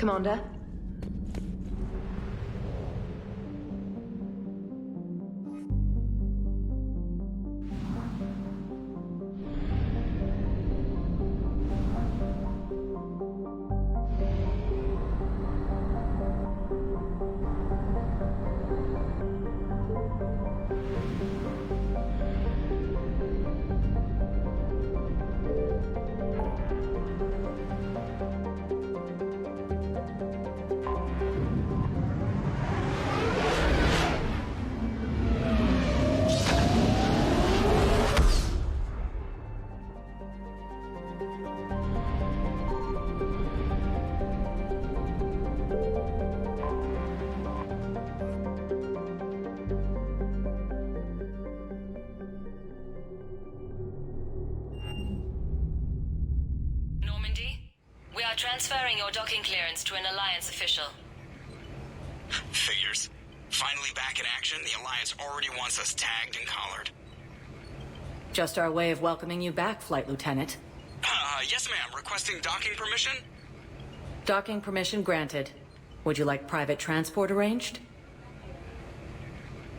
Commander? We are transferring your docking clearance to an Alliance official. Figures. Finally back in action, the Alliance already wants us tagged and collared. Just our way of welcoming you back, Flight Lieutenant. Yes ma'am, requesting docking permission? Docking permission granted. Would you like private transport arranged?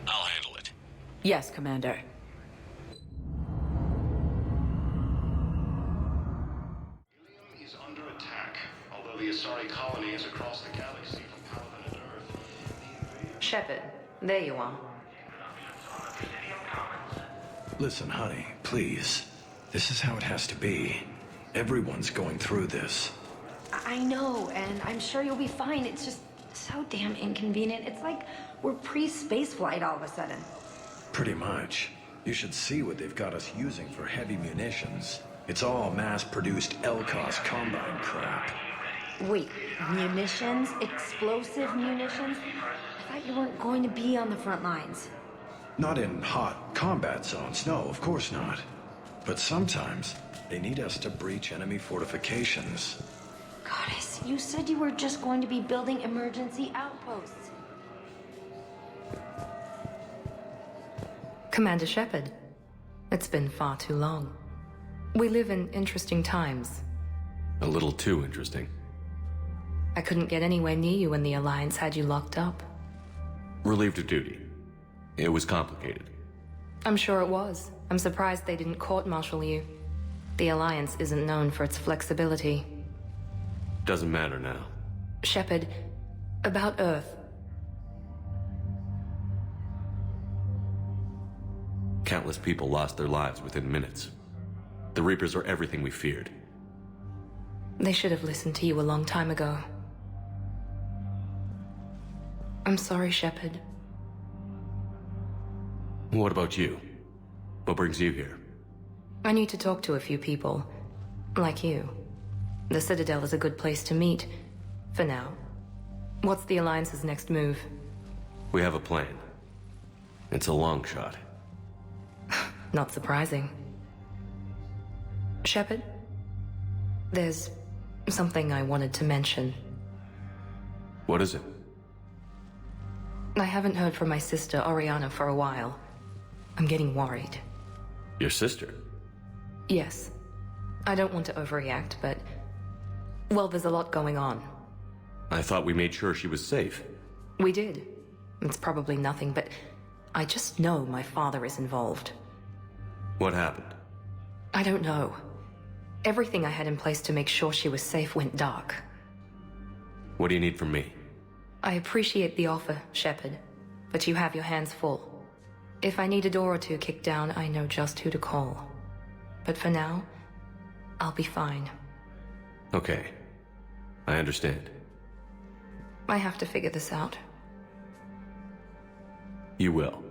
I'll handle it. Yes, Commander. Is under attack, although the Asari colony is across the galaxy from Paladin and Earth. Shepard, there you are. Listen, honey, please. This is how it has to be. Everyone's going through this. I know, and I'm sure you'll be fine. It's just so damn inconvenient. It's like we're pre-spaceflight all of a sudden. Pretty much. You should see what they've got us using for heavy munitions. It's all mass-produced LCOS Combine crap. Wait, munitions? Explosive munitions? I thought you weren't going to be on the front lines. Not in hot combat zones, no, of course not. But sometimes, they need us to breach enemy fortifications. Goddess, you said you were just going to be building emergency outposts. Commander Shepard, it's been far too long. We live in interesting times. A little too interesting. I couldn't get anywhere near you when the Alliance had you locked up. Relieved of duty. It was complicated. I'm sure it was. I'm surprised they didn't court-martial you. The Alliance isn't known for its flexibility. Doesn't matter now. Shepard, about Earth. Countless people lost their lives within minutes. The Reapers are everything we feared. They should have listened to you a long time ago. I'm sorry, Shepard. What about you? What brings you here? I need to talk to a few people. Like you. The Citadel is a good place to meet. For now. What's the Alliance's next move? We have a plan. It's a long shot. Not surprising. Shepard? There's something I wanted to mention. What is it? I haven't heard from my sister, Oriana, for a while. I'm getting worried. Your sister? Yes. I don't want to overreact, but... well, there's a lot going on. I thought we made sure she was safe. We did. It's probably nothing, but... I just know my father is involved. What happened? I don't know. Everything I had in place to make sure she was safe went dark. What do you need from me? I appreciate the offer, Shepard, but you have your hands full. If I need a door or two kicked down, I know just who to call. But for now, I'll be fine. Okay. I understand. I have to figure this out. You will.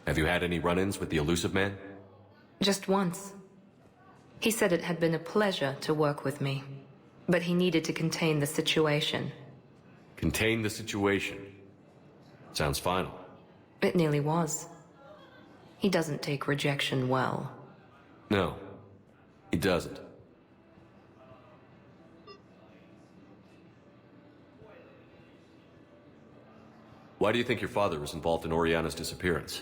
Have you had any run-ins with the elusive man? Just once. He said it had been a pleasure to work with me, but he needed to contain the situation. Contain the situation. Sounds final. It nearly was. He doesn't take rejection well. No, he doesn't. Why do you think your father was involved in Oriana's disappearance?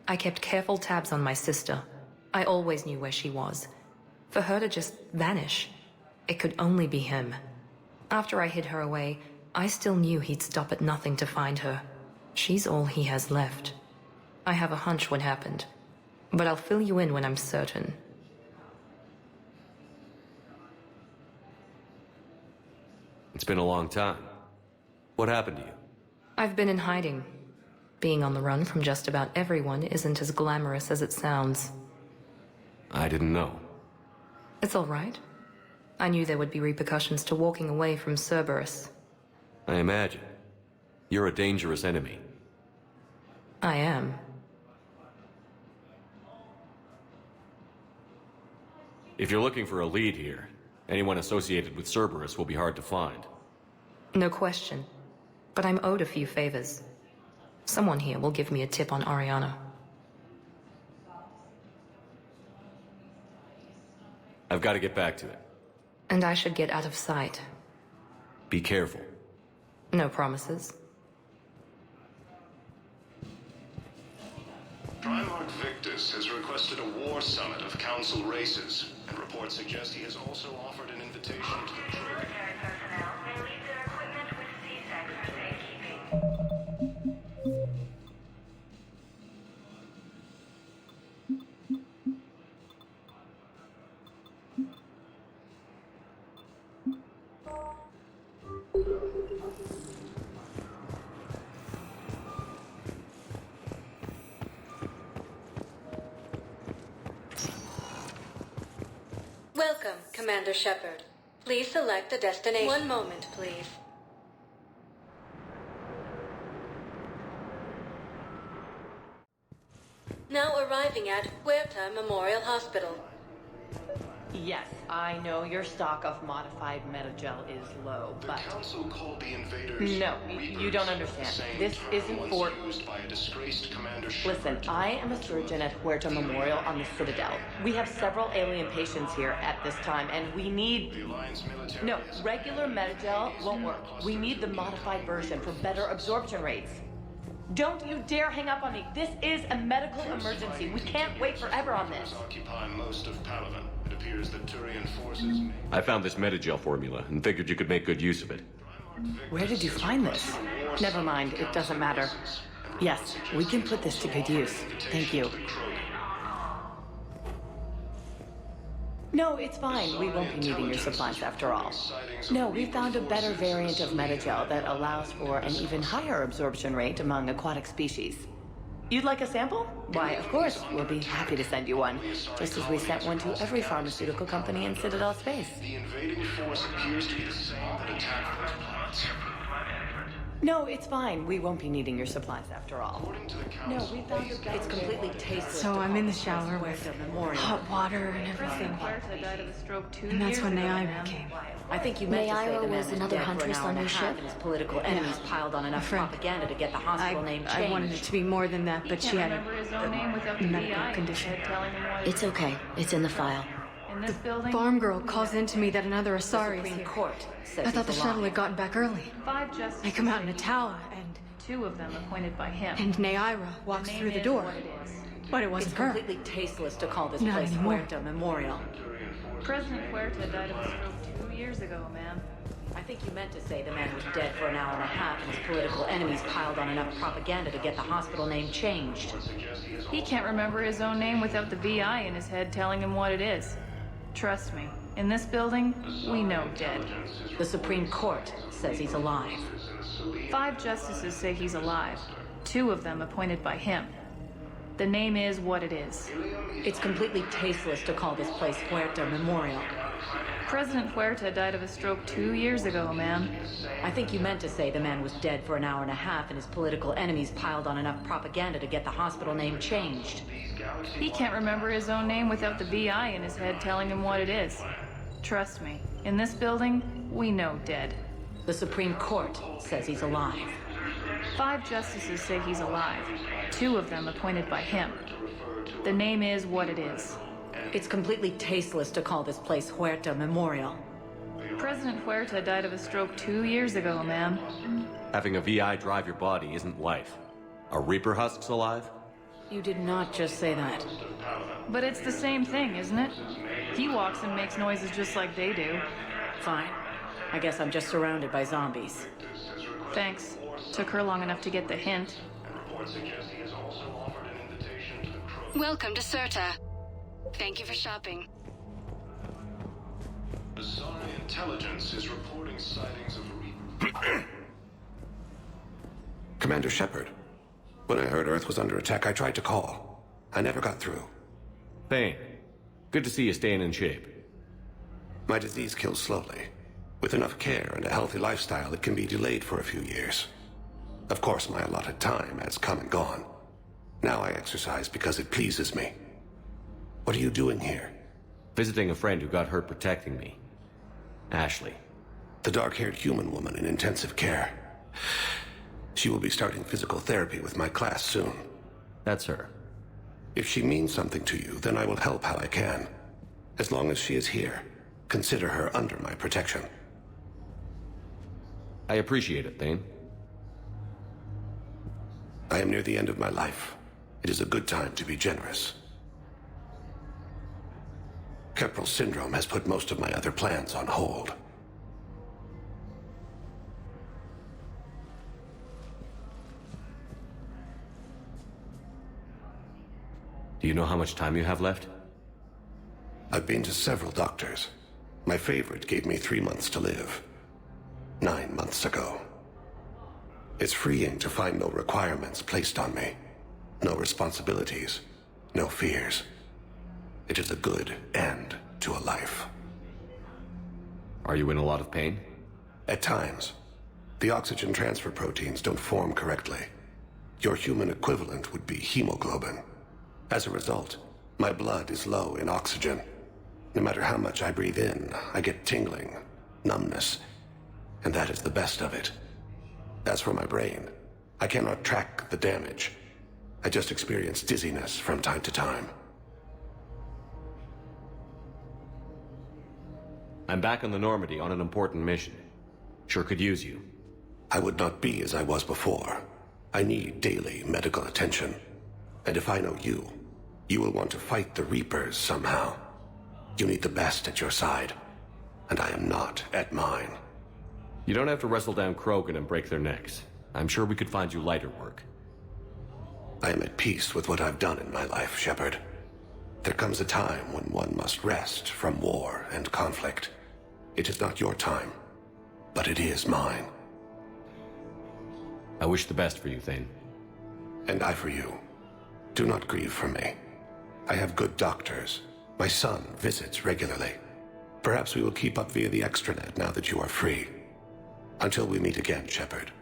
I kept careful tabs on my sister. I always knew where she was. For her to just vanish, it could only be him. After I hid her away, I still knew he'd stop at nothing to find her. She's all he has left. I have a hunch what happened, but I'll fill you in when I'm certain. It's been a long time. What happened to you? I've been in hiding. Being on the run from just about everyone isn't as glamorous as it sounds. I didn't know. It's all right. I knew there would be repercussions to walking away from Cerberus. I imagine. You're a dangerous enemy. I am. If you're looking for a lead here, anyone associated with Cerberus will be hard to find. No question. But I'm owed a few favors. Someone here will give me a tip on Ariana. I've got to get back to it. And I should get out of sight. Be careful. No promises. Primarch Victus has requested a war summit of council races, and reports suggest he has also offered an invitation to the Krogan. Personnel may leave their equipment with C-Sec for safekeeping. Welcome, Commander Shepard. Please select a destination. One moment, please. Now arriving at Huerta Memorial Hospital. Yes, I know your stock of modified metagel is low, The but... council called the invaders No, Reapers, you don't the understand. same This term isn't once for... used by a disgraced Commander Shepard. Listen, I am a surgeon at Huerta Memorial on the Citadel. We have several alien patients here at this time, and we need... The Alliance military No, has regular metagel won't work. We need the modified version for better absorption rates. Don't you dare hang up on me. This is a medical emergency. We can't wait forever on this. Occupy most of Palaven. It appears that Turian forces may... I found this metagel formula and figured you could make good use of it. Where did you find this? Never mind, it doesn't matter. Yes, we can put this to good use. Thank you. No, it's fine. We won't be needing your supplies after all. No, we found a better variant of metagel that allows for an even higher absorption rate among aquatic species. You'd like a sample? Why, of course, we'll be happy to send you one, just as we sent one to every pharmaceutical company in Citadel space. The invading force appears to be the same that attacked those planets. No, it's fine. We won't be needing your supplies after all. According to the No, council, we found a better... It's completely tasteless. So I'm in the shower with hot water and everything. And that's when Naira came. I think you meant to say Naira the man was was another dead for an huntress hour on and a your half ship? and his political enemies piled on enough friend. propaganda to get the hospital name changed. I wanted it to be more than that, but she had a medical condition. It's okay. It's in the file. The farm girl calls in to me that another Asari is Supreme here. Court says I thought the he's shuttle alive. had gotten back early. 5 justices. I come out in a tower, Two of them appointed by him. and Naira walks through the door. What it is. But it It's wasn't her. completely tasteless to call this Not place anymore. Huerta Memorial. President Huerta died of a stroke 2 years ago, ma'am. I think you meant to say the man was dead for an hour and a half and his political enemies piled on enough propaganda to get the hospital name changed. He can't remember his own name without the VI in his head telling him what it is. Trust me, in this building, we know dead. The Supreme Court says he's alive. 5 justices say he's alive. 2 of them appointed by him. The name is what it is. It's completely tasteless to call this place Huerta Memorial. President Huerta died of a stroke 2 years ago, ma'am. I think you meant to say the man was dead for an hour and a half and his political enemies piled on enough propaganda to get the hospital name changed. He can't remember his own name without the VI in his head telling him what it is. Trust me, in this building, we know dead. The Supreme Court says he's alive. 5 justices say he's alive. 2 of them appointed by him. The name is what it is. It's completely tasteless to call this place Huerta Memorial. President Huerta died of a stroke 2 years ago, ma'am. Having a VI drive your body isn't life. Are Reaper husks alive? You did not just say that. But it's the same thing, isn't it? He walks and makes noises just like they do. Fine. I guess I'm just surrounded by zombies. Thanks. Took her long enough to get the hint. Welcome to Serta. Thank you for shopping. Asari intelligence is reporting sightings of Commander Shepard. When I heard Earth was under attack, I tried to call. I never got through. Thane, good to see you staying in shape. My disease kills slowly. With enough care and a healthy lifestyle, it can be delayed for a few years. Of course, my allotted time has come and gone. Now I exercise because it pleases me. What are you doing here? Visiting a friend who got hurt protecting me. Ashley. The dark-haired human woman in intensive care. She will be starting physical therapy with my class soon. That's her. If she means something to you, then I will help how I can. As long as she is here, consider her under my protection. I appreciate it, Thane. I am near the end of my life. It is a good time to be generous. Keprel syndrome has put most of my other plans on hold. Do you know how much time you have left? I've been to several doctors. My favorite gave me 3 months to live. 9 months ago. It's freeing to find no requirements placed on me. No responsibilities. No fears. It is a good end to a life. Are you in a lot of pain? At times. The oxygen transfer proteins don't form correctly. Your human equivalent would be hemoglobin. As a result, my blood is low in oxygen. No matter how much I breathe in, I get tingling, numbness, and that is the best of it. As for my brain, I cannot track the damage. I just experience dizziness from time to time. I'm back on the Normandy on an important mission. Sure could use you. I would not be as I was before. I need daily medical attention. And if I know you, you will want to fight the Reapers somehow. You need the best at your side, and I am not at mine. You don't have to wrestle down Krogan and break their necks. I'm sure we could find you lighter work. I am at peace with what I've done in my life, Shepard. There comes a time when one must rest from war and conflict. It is not your time, but it is mine. I wish the best for you, Thane. And I for you. Do not grieve for me. I have good doctors. My son visits regularly. Perhaps we will keep up via the extranet now that you are free. Until we meet again, Shepard.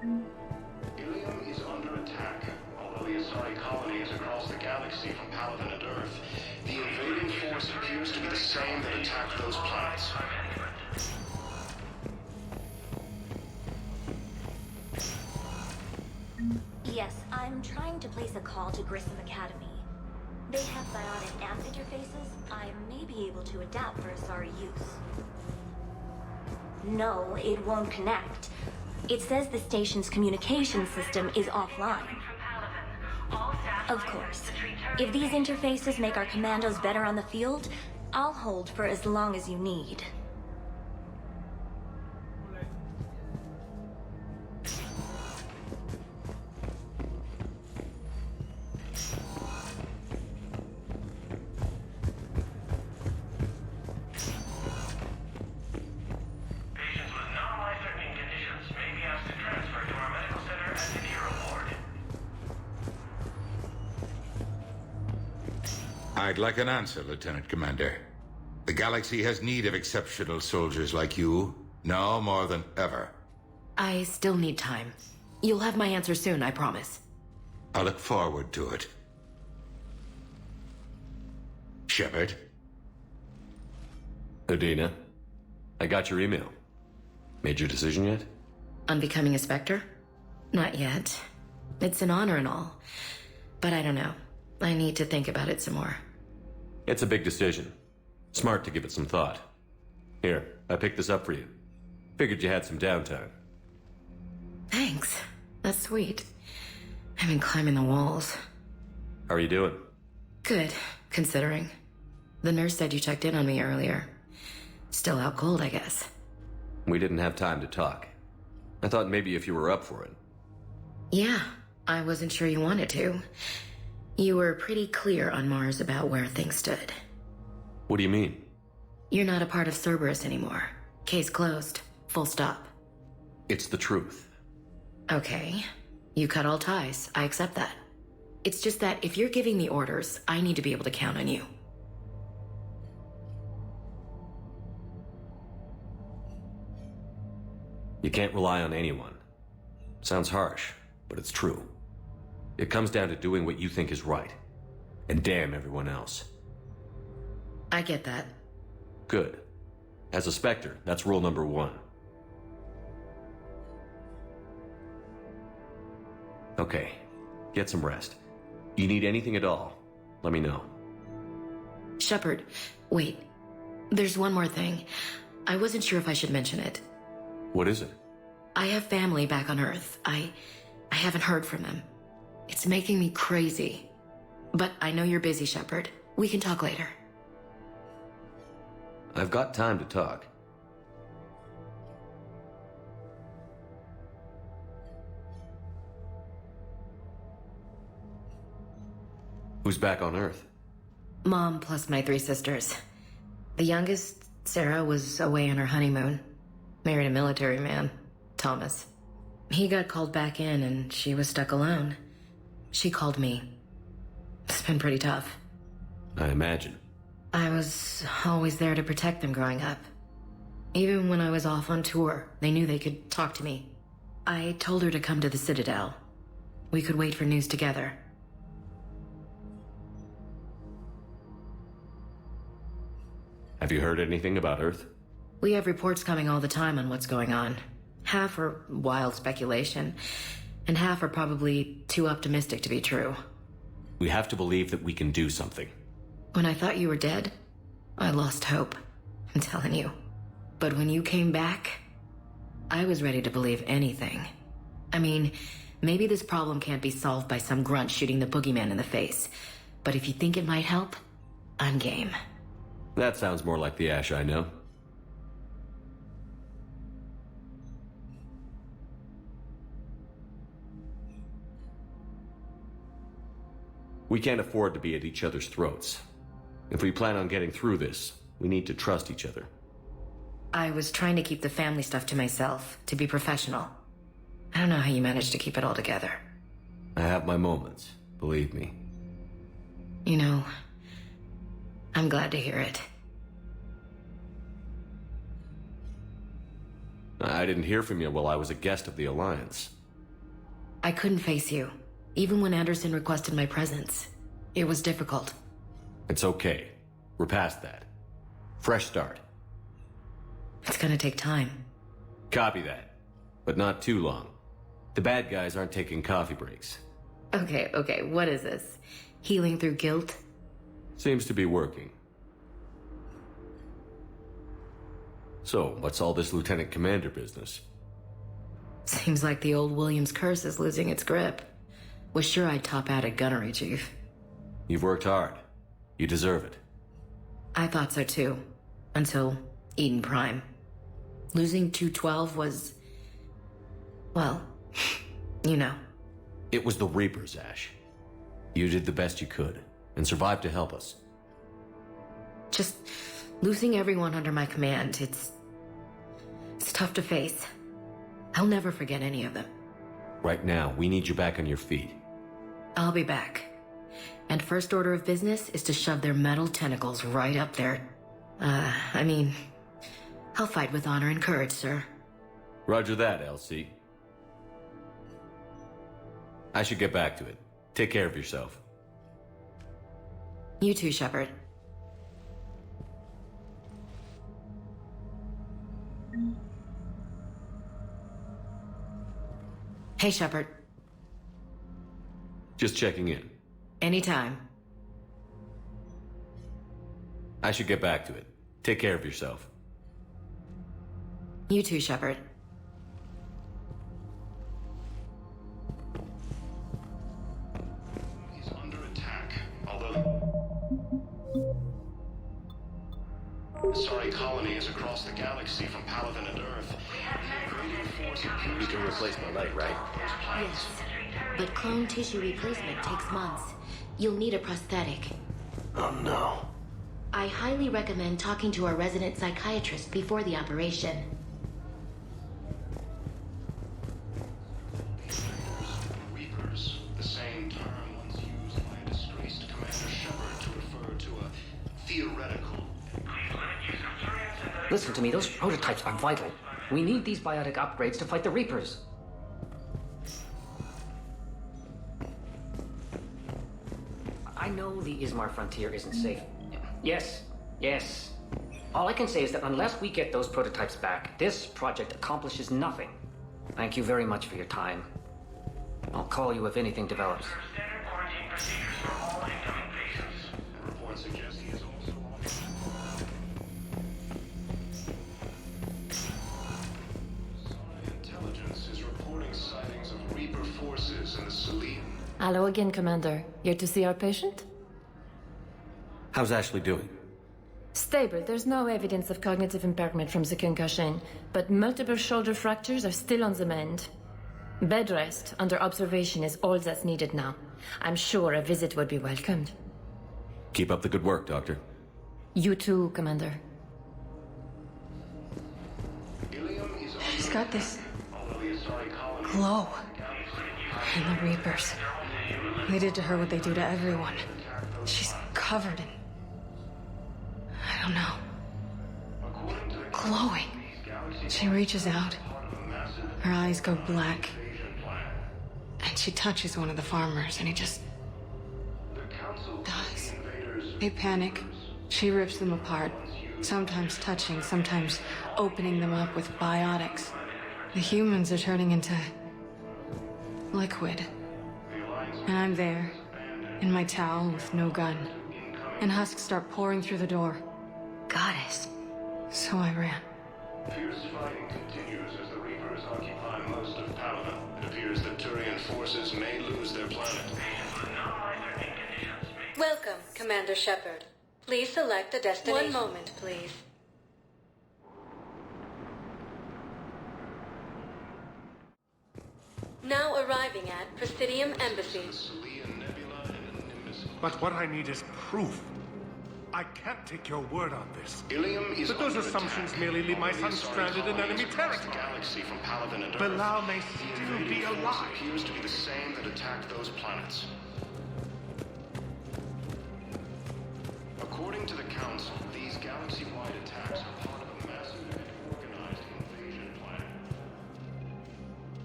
Ilium is under attack. Although the Asari colony is across the galaxy from Paladin and Earth, the invading force appears to be the same that attacked those planets. Yes, I'm trying to place a call to Grissom Academy. They have bionic amp interfaces. I may be able to adapt for Asari use. No, it won't connect. It says the station's communication system is offline. Of course, if these interfaces make our commandos better on the field, I'll hold for as long as you need. I'd like an answer, Lieutenant Commander. The galaxy has need of exceptional soldiers like you, now more than ever. I still need time. You'll have my answer soon, I promise. I look forward to it. Shepard? Udina, I got your email. Made your decision yet? On becoming a Spectre? Not yet. It's an honor and all. But I don't know. I need to think about it some more. It's a big decision. Smart to give it some thought. Here, I picked this up for you. Figured you had some downtime. Thanks. That's sweet. I've been climbing the walls. How are you doing? Good, considering. The nurse said you checked in on me earlier. Still out cold, I guess. We didn't have time to talk. I thought maybe if you were up for it. Yeah, I wasn't sure you wanted to. You were pretty clear on Mars about where things stood. What do you mean? You're not a part of Cerberus anymore. Case closed. Full stop. It's the truth. Okay. You cut all ties. I accept that. It's just that if you're giving the orders, I need to be able to count on you. You can't rely on anyone. Sounds harsh, but it's true. It comes down to doing what you think is right. And damn everyone else. I get that. Good. As a Spectre, that's rule number 1. Okay, get some rest. You need anything at all, let me know. Shepard, wait. There's one more thing. I wasn't sure if I should mention it. What is it? I have family back on Earth. I haven't heard from them. It's making me crazy. But I know you're busy, Shepard. We can talk later. I've got time to talk. Who's back on Earth? Mom plus my 3 sisters. The youngest, Sarah, was away on her honeymoon. Married a military man, Thomas. He got called back in and she was stuck alone. She called me. It's been pretty tough. I imagine. I was always there to protect them growing up. Even when I was off on tour, they knew they could talk to me. I told her to come to the Citadel. We could wait for news together. Have you heard anything about Earth? We have reports coming all the time on what's going on. Half are wild speculation, and half are probably too optimistic to be true. We have to believe that we can do something. When I thought you were dead, I lost hope. I'm telling you. But when you came back, I was ready to believe anything. I mean, maybe this problem can't be solved by some grunt shooting the boogeyman in the face. But if you think it might help, I'm game. That sounds more like the Ash I know. We can't afford to be at each other's throats. If we plan on getting through this, we need to trust each other. I was trying to keep the family stuff to myself, to be professional. I don't know how you managed to keep it all together. I have my moments, believe me. You know, I'm glad to hear it. I didn't hear from you while I was a guest of the Alliance. I couldn't face you, even when Anderson requested my presence. It was difficult. It's okay. We're past that. Fresh start. It's gonna take time. Copy that. But not too long. The bad guys aren't taking coffee breaks. Okay, what is this? Healing through guilt? Seems to be working. So, what's all this Lieutenant Commander business? Seems like the old Williams curse is losing its grip. Was sure I'd top out at gunnery, Chief. You've worked hard. You deserve it. I thought so too. Until Eden Prime. Losing 212 was... well, you know. It was the Reapers, Ash. You did the best you could, and survived to help us. Just losing everyone under my command, it's tough to face. I'll never forget any of them. Right now, we need you back on your feet. I'll be back. And first order of business is to shove their metal tentacles right up there. I'll fight with honor and courage, sir. Roger that, LC. I should get back to it. Take care of yourself. You too, Shepard. Hey, Shepard. Just checking in. Anytime. I should get back to it. Take care of yourself. You too, Shepard. Asari colony is across the galaxy from Paladin and Earth. You can replace my leg, right? Yes. But clone tissue replacement takes months. You'll need a prosthetic. Oh no. I highly recommend talking to our resident psychiatrist before the operation. Reapers, the same term once used by a disgraced Commander Shepard to refer to a theoretical. Listen to me, those prototypes are vital. We need these biotic upgrades to fight the Reapers. I know the Ismar frontier isn't safe. Yes, yes. All I can say is that unless we get those prototypes back, this project accomplishes nothing. Thank you very much for your time. I'll call you if anything develops. Report suggests he is also Intelligence is reporting sightings of Reaper forces in the Selene. Hello again, Commander. Here to see our patient? How's Ashley doing? Stable. There's no evidence of cognitive impairment from the concussion, but multiple shoulder fractures are still on the mend. Bed rest under observation is all that's needed now. I'm sure a visit would be welcomed. Keep up the good work, Doctor. You too, Commander. She's got this glow. And the Reapers. They did to her what they do to everyone. She's covered in... I don't know. Glowing. She reaches out. Her eyes go black. And she touches one of the farmers, and he just... dies. They panic. She rips them apart. Sometimes touching, sometimes opening them up with biotics. The humans are turning into... liquid. And I'm there, in my towel with no gun. And husks start pouring through the door. Goddess. So I ran. Fierce fighting continues as the Reapers occupy most of Paladin. It appears that Turian forces may lose their planet. Welcome, Commander Shepard. Please select a destination. 1 moment, please. Now arriving at Presidium Embassy. But what I need is proof. I can't take your word on this. Ilium is but those under assumptions attack. merely leave my son stranded in enemy territory. Galaxy from Paladin and Earth. Bilal may still be alive. Appears to be the same that attacked those planets. According to the Council, these galaxy-wide attacks are part of a massive and organized invasion plan.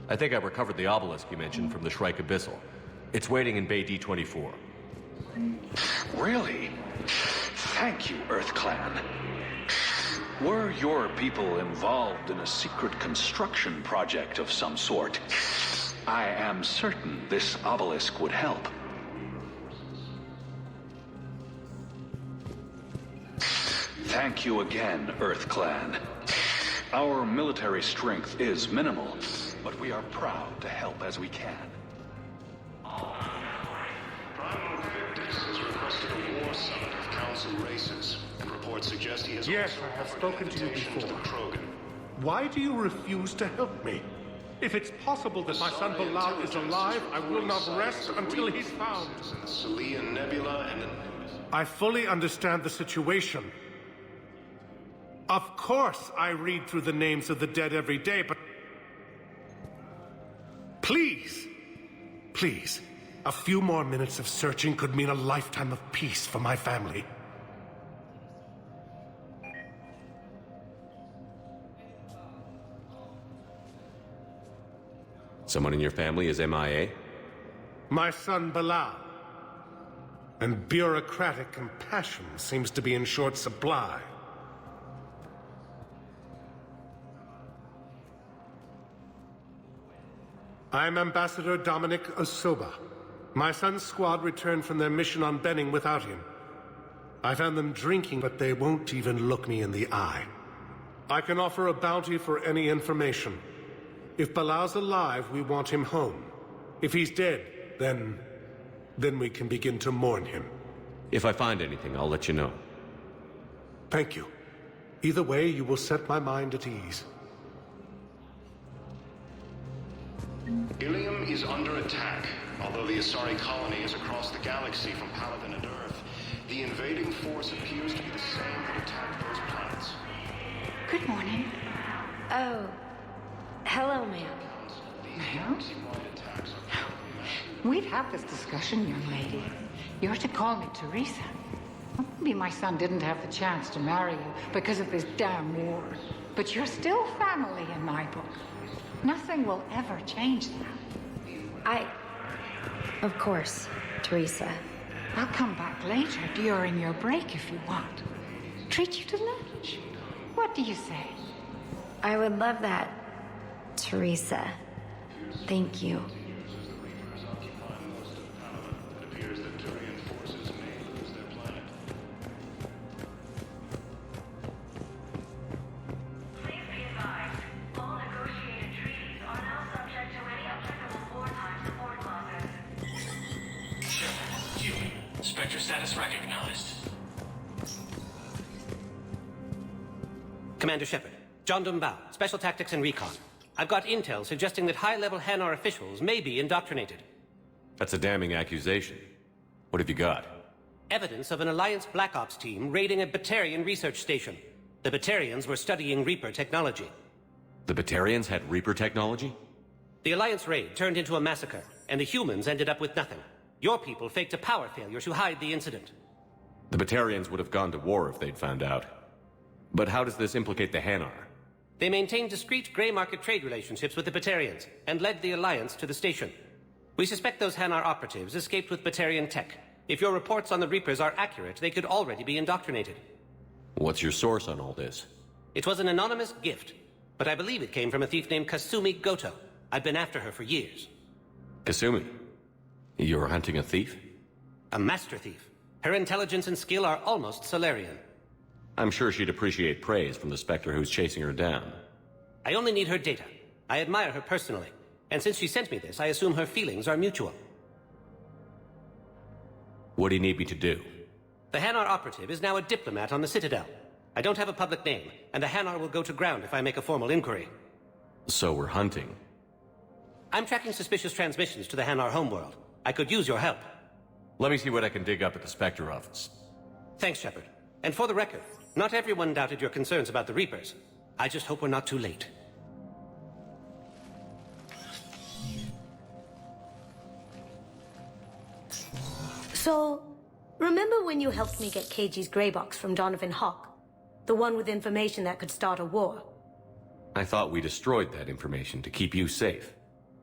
I think I recovered the obelisk you mentioned from the Shrike Abyssal. It's waiting in Bay D-24. Really? Thank you, Earth Clan. Were your people involved in a secret construction project of some sort, I am certain this obelisk would help. Thank you again, Earth Clan. Our military strength is minimal, but we are proud to help as we can. Primal Victus has requested a war summit of Council races, and reports suggest he has Yes, also I have offered spoken to you invitation before. the Krogan. Why do you refuse to help me? If it's possible that my son Bilal is alive, I will not rest until he's found. In the Selene Nebula and the Nimbus. I fully understand the situation. Of course I read through the names of the dead every day, but... Please, please, a few more minutes of searching could mean a lifetime of peace for my family. Someone in your family is MIA? My son Bilal. And bureaucratic compassion seems to be in short supply. I'm Ambassador Dominic Osoba. My son's squad returned from their mission on Benning without him. I found them drinking, but they won't even look me in the eye. I can offer a bounty for any information. If Bilal's alive, we want him home. If he's dead, then we can begin to mourn him. If I find anything, I'll let you know. Thank you. Either way, you will set my mind at ease. Ilium is under attack. Although the Asari colony is across the galaxy from Paladin and Earth, the invading force appears to be the same that attacked those planets. Good morning. Oh. Hello, ma'am. Ma'am? We've had this discussion, young lady. You're to call me Teresa. Maybe my son didn't have the chance to marry you because of this damn war. But you're still family in my book. Nothing will ever change that. Of course, Teresa. I'll come back later during your break if you want. Treat you to lunch. What do you say? I would love that, Teresa. Thank you. Status recognized. Commander Shepard, John Dumbao, Special Tactics and Recon. I've got intel suggesting that high-level Hanar officials may be indoctrinated. That's a damning accusation. What have you got? Evidence of an Alliance Black Ops team raiding a Batarian research station. The Batarians were studying Reaper technology. The Batarians had Reaper technology? The Alliance raid turned into a massacre, and the humans ended up with nothing. Your people faked a power failure to hide the incident. The Batarians would have gone to war if they'd found out. But how does this implicate the Hanar? They maintained discreet gray market trade relationships with the Batarians, and led the Alliance to the station. We suspect those Hanar operatives escaped with Batarian tech. If your reports on the Reapers are accurate, they could already be indoctrinated. What's your source on all this? It was an anonymous gift, but I believe it came from a thief named Kasumi Goto. I've been after her for years. Kasumi? You're hunting a thief? A master thief. Her intelligence and skill are almost Solarian. I'm sure she'd appreciate praise from the Spectre who's chasing her down. I only need her data. I admire her personally. And since she sent me this, I assume her feelings are mutual. What do you need me to do? The Hanar operative is now a diplomat on the Citadel. I don't have a public name, and the Hanar will go to ground if I make a formal inquiry. So we're hunting. I'm tracking suspicious transmissions to the Hanar homeworld. I could use your help. Let me see what I can dig up at the Spectre office. Thanks, Shepard. And for the record, not everyone doubted your concerns about the Reapers. I just hope we're not too late. So, remember when you helped me get KG's grey box from Donovan Hawk? The one with information that could start a war? I thought we destroyed that information to keep you safe.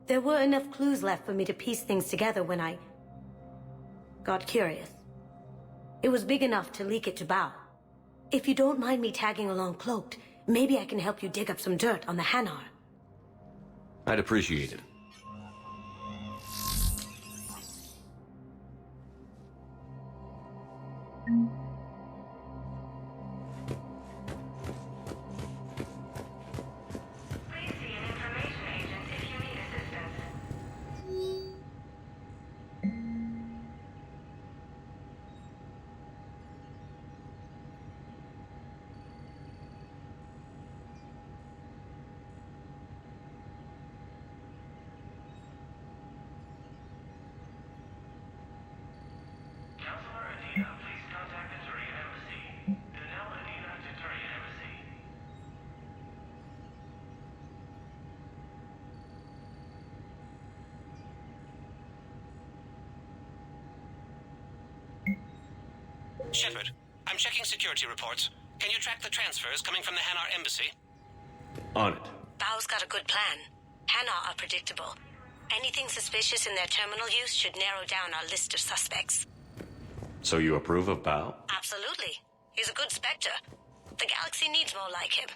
There were enough clues left for me to piece things together when I got curious. It was big enough to leak it to Bao. If you don't mind me tagging along cloaked, maybe I can help you dig up some dirt on the Hanar. I'd appreciate it. Shepard, I'm checking security reports. Can you track the transfers coming from the Hanar embassy? On it. Bao's got a good plan. Hanar are predictable. Anything suspicious in their terminal use should narrow down our list of suspects. So you approve of Bao? Absolutely. He's a good Spectre. The galaxy needs more like him.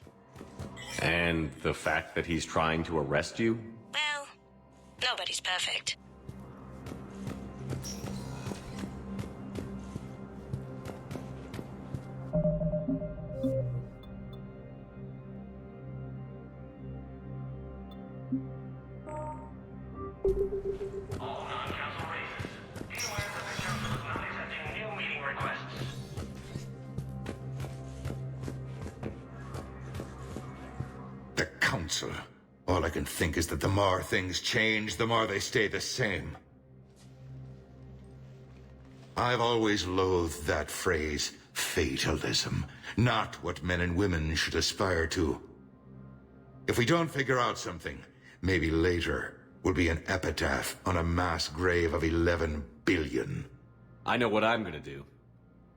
And the fact that he's trying to arrest you? Well, nobody's perfect. All non-council races. Be aware that the council is not accepting new meeting requests. can think is that the more things change, the more they stay the same. I've always loathed that phrase, fatalism. Not what men and women should aspire to. If we don't figure out something, maybe later will be an epitaph on a mass grave of 11 billion. I know what I'm gonna do.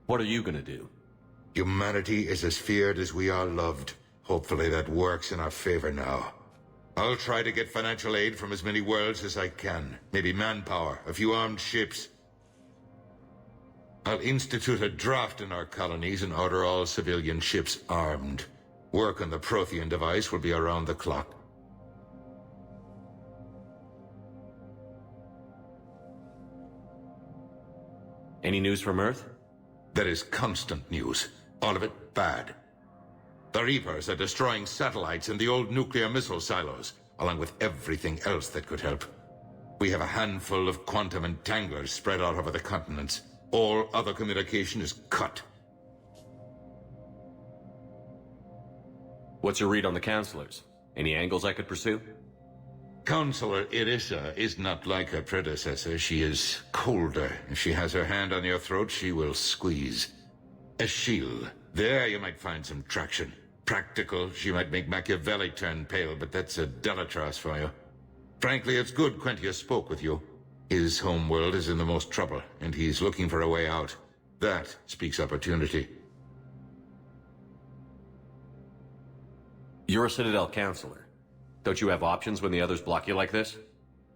What are you gonna do? Humanity is as feared as we are loved. Hopefully that works in our favor now. I'll try to get financial aid from as many worlds as I can. Maybe manpower, a few armed ships. I'll institute a draft in our colonies and order all civilian ships armed. Work on the Prothean device will be around the clock. Any news from Earth? There is constant news. All of it bad. The Reapers are destroying satellites and the old nuclear missile silos, along with everything else that could help. We have a handful of quantum entanglers spread out over the continents. All other communication is cut. What's your read on the counselors? Any angles I could pursue? Counselor Irissa is not like her predecessor. She is colder. If she has her hand on your throat, she will squeeze. Eschil, there you might find some traction. Practical, she might make Machiavelli turn pale, but that's a Delatras for you. Frankly, it's good Quentius spoke with you. His homeworld is in the most trouble, and he's looking for a way out. That speaks opportunity. You're a Citadel counselor. Don't you have options when the others block you like this?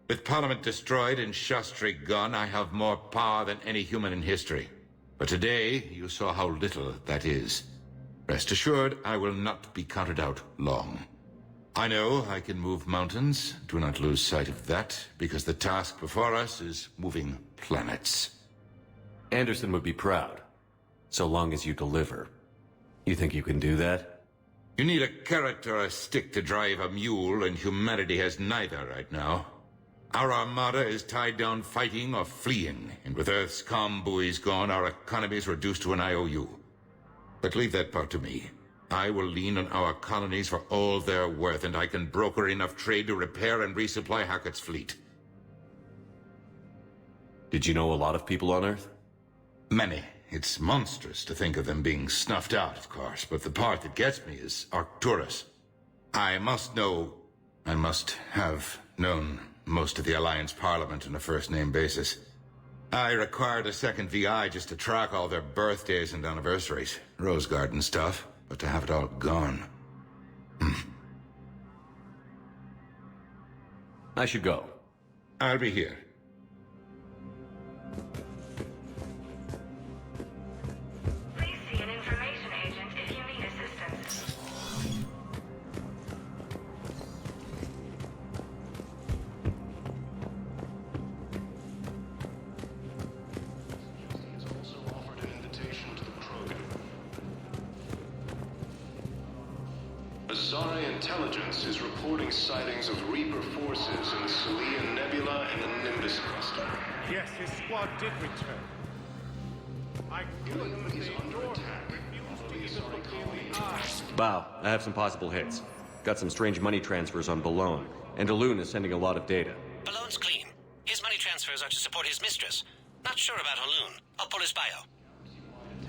With Parliament destroyed and Shastri gone, I have more power than any human in history. But today, you saw how little that is. Rest assured, I will not be counted out long. I know I can move mountains. Do not lose sight of that, because the task before us is moving planets. Anderson would be proud, so long as you deliver. You think you can do that? You need a carrot or a stick to drive a mule, and humanity has neither right now. Our armada is tied down fighting or fleeing, and with Earth's comm buoys gone, our economy is reduced to an IOU. But leave that part to me. I will lean on our colonies for all they're worth, and I can broker enough trade to repair and resupply Hackett's fleet. Did you know a lot of people on Earth? Many. It's monstrous to think of them being snuffed out, of course, but the part that gets me is Arcturus. I must have known most of the Alliance Parliament on a first-name basis. I required a second VI just to track all their birthdays and anniversaries. Rose Garden stuff. But to have it all gone... I should go. I'll be here. Please see an information agent if you need assistance. He's also offered an invitation to the program. Azari intelligence is reporting sightings of Reaper forces in the Celian Nebula and the Nimbus cluster. Yes, his squad did return. Helium is under attack. Bow, I have some possible hits. Got some strange money transfers on Balone, and Alun is sending a lot of data. Balone's clean. His money transfers are to support his mistress. Not sure about Alun. I'll pull his bio.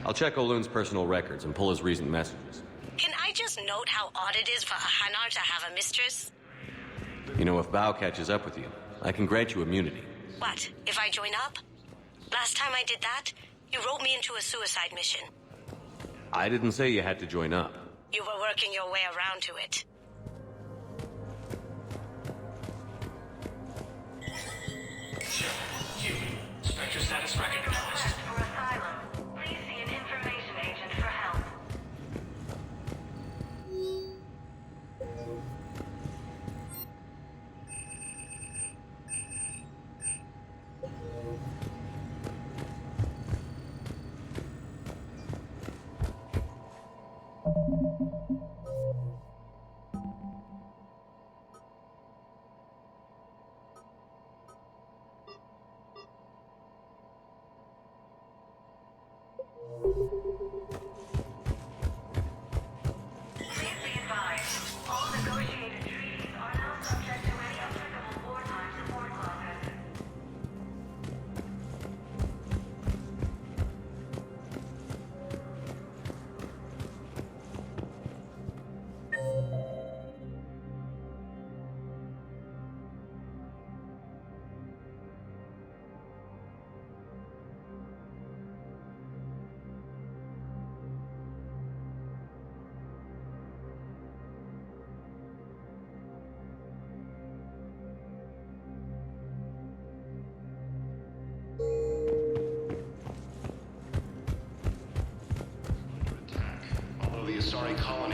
I'll check Alun's personal records and pull his recent messages. Can I just note how odd it is for a Hanar to have a mistress? You know, if Bao catches up with you, I can grant you immunity. What, if I join up? Last time I did that, you wrote me into a suicide mission. I didn't say you had to join up. You were working your way around to it. Spectre status recognized. For asylum, please see an information agent for help. Please be advised, all negotiated treaties are now subject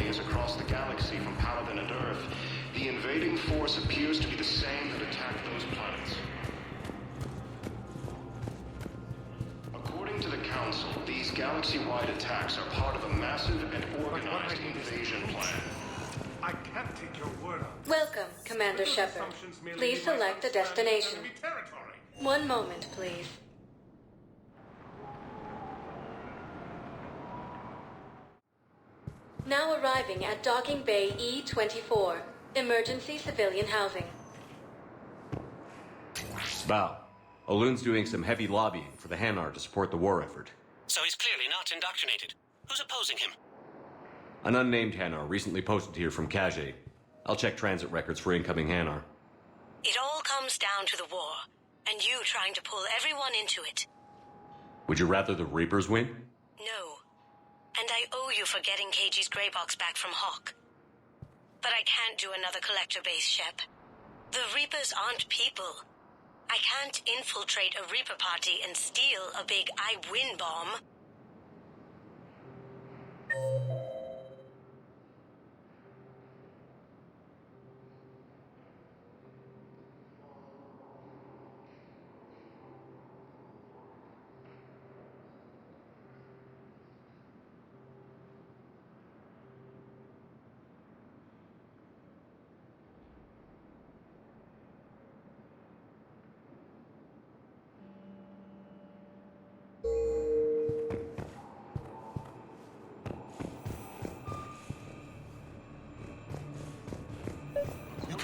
colonies across the galaxy from Paladin and Earth, the invading force appears to be the same that attacked those planets. According to the Council, these galaxy-wide attacks are part of a massive and organized invasion plan. I can't take your word on this. Welcome, Commander Shepard. Please select a destination. 1 moment, please. Now arriving at Docking Bay E-24, emergency civilian housing. Bow. Olun's doing some heavy lobbying for the Hanar to support the war effort. So he's clearly not indoctrinated. Who's opposing him? An unnamed Hanar recently posted here from Kage. I'll check transit records for incoming Hanar. It all comes down to the war, and you trying to pull everyone into it. Would you rather the Reapers win? No. And I owe you for getting KG's grey box back from Hawk. But I can't do another collector base, Shep. The Reapers aren't people. I can't infiltrate a Reaper party and steal a big I win bomb.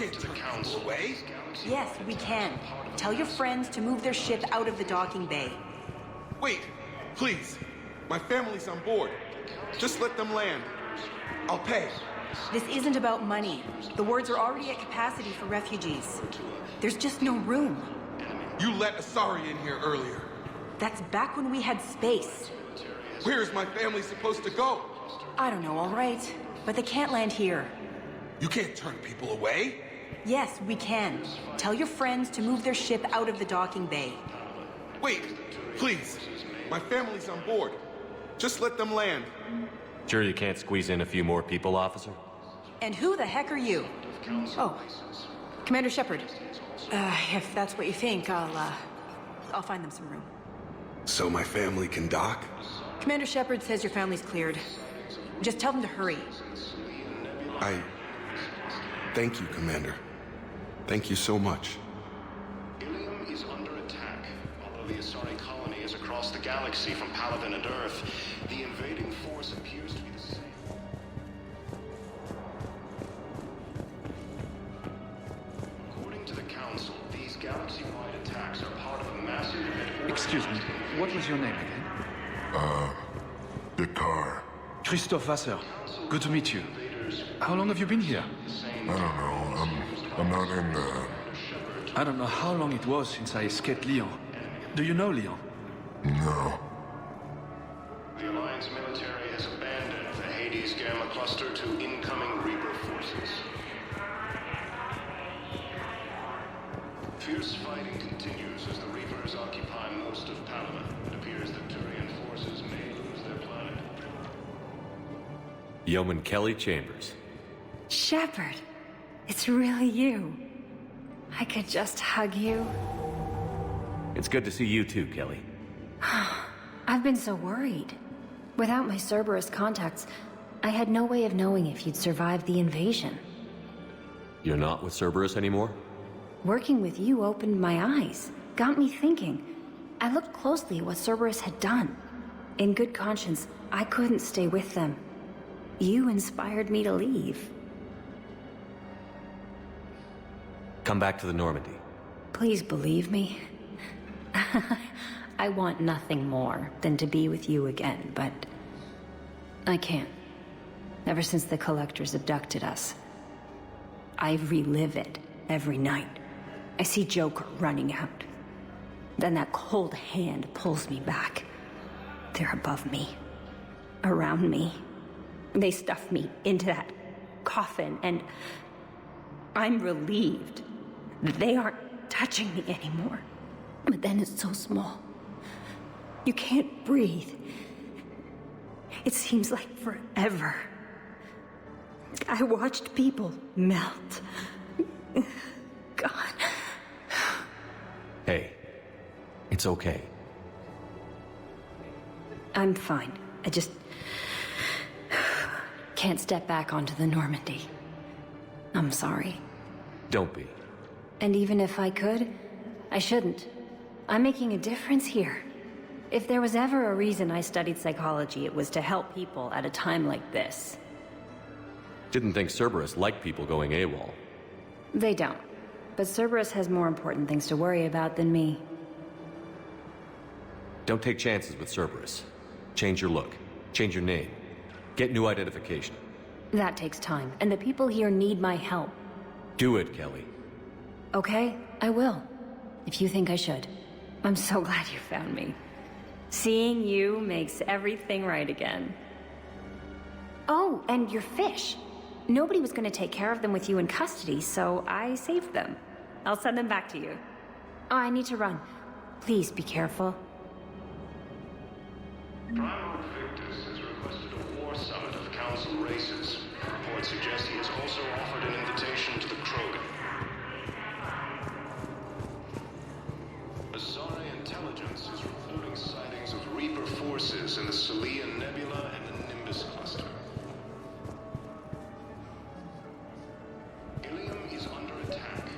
To the Council. Away? Yes, we can. Tell your friends to move their ship out of the docking bay. Wait, please. My family's on board. Just let them land. I'll pay. This isn't about money. The wards are already at capacity for refugees. There's just no room. You let Asari in here earlier. That's back when we had space. Where is my family supposed to go? I don't know, all right. But they can't land here. You can't turn people away. Yes, we can. Tell your friends to move their ship out of the docking bay. Wait, please. My family's on board. Just let them land. Sure you can't squeeze in a few more people, officer? And who the heck are you? Oh, Commander Shepard. If that's what you think, I'll find them some room. So my family can dock? Commander Shepard says your family's cleared. Just tell them to hurry. Thank you, Commander. Thank you so much. Ilium is under attack. Although the Asari colony is across the galaxy from Paladin and Earth, the invading force appears to be the same. According to the Council, these galaxy-wide attacks are part of a massive and Excuse me, what was your name again? Dakar. Christoph Wasser. Good to meet you. How long have you been here? I don't know. I'm not in I don't know how long it was since I escaped Lyon. Do you know Lyon? No. The Alliance military has abandoned the Hades Gamma cluster to incoming Reaper forces. Fierce fighting continues as the Reapers occupy most of Panama. It appears that Turian forces may lose their planet. Yeoman Kelly Chambers. Shepard, it's really you. I could just hug you. It's good to see you too, Kelly. I've been so worried. Without my Cerberus contacts, I had no way of knowing if you'd survived the invasion. You're not with Cerberus anymore? Working with you opened my eyes, got me thinking. I looked closely at what Cerberus had done. In good conscience, I couldn't stay with them. You inspired me to leave. Come back to the Normandy. Please believe me. I want nothing more than to be with you again, but I can't. Ever since the Collectors abducted us, I relive it every night. I see Joker running out. Then that cold hand pulls me back. They're above me, around me. They stuff me into that coffin, and I'm relieved that they aren't touching me anymore. But then it's so small. You can't breathe. It seems like forever. I watched people melt. God. Hey, it's okay. I'm fine. I just can't step back onto the Normandy. I'm sorry. Don't be. And even if I could, I shouldn't. I'm making a difference here. If there was ever a reason I studied psychology, it was to help people at a time like this. Didn't think Cerberus liked people going AWOL. They don't. But Cerberus has more important things to worry about than me. Don't take chances with Cerberus. Change your look. Change your name. Get new identification. That takes time, and the people here need my help. Do it, Kelly. Okay, I will. If you think I should. I'm so glad you found me. Seeing you makes everything right again. Oh, and your fish. Nobody was going to take care of them with you in custody, so I saved them. I'll send them back to you. Oh, I need to run. Please be careful. Primarch Victus has requested a war summit of Council races. Reports suggest he has also offered an invitation to the Krogan. Asari intelligence is reporting sightings of Reaper forces in the Celian Nebula and the Nimbus cluster. Ilium is under attack.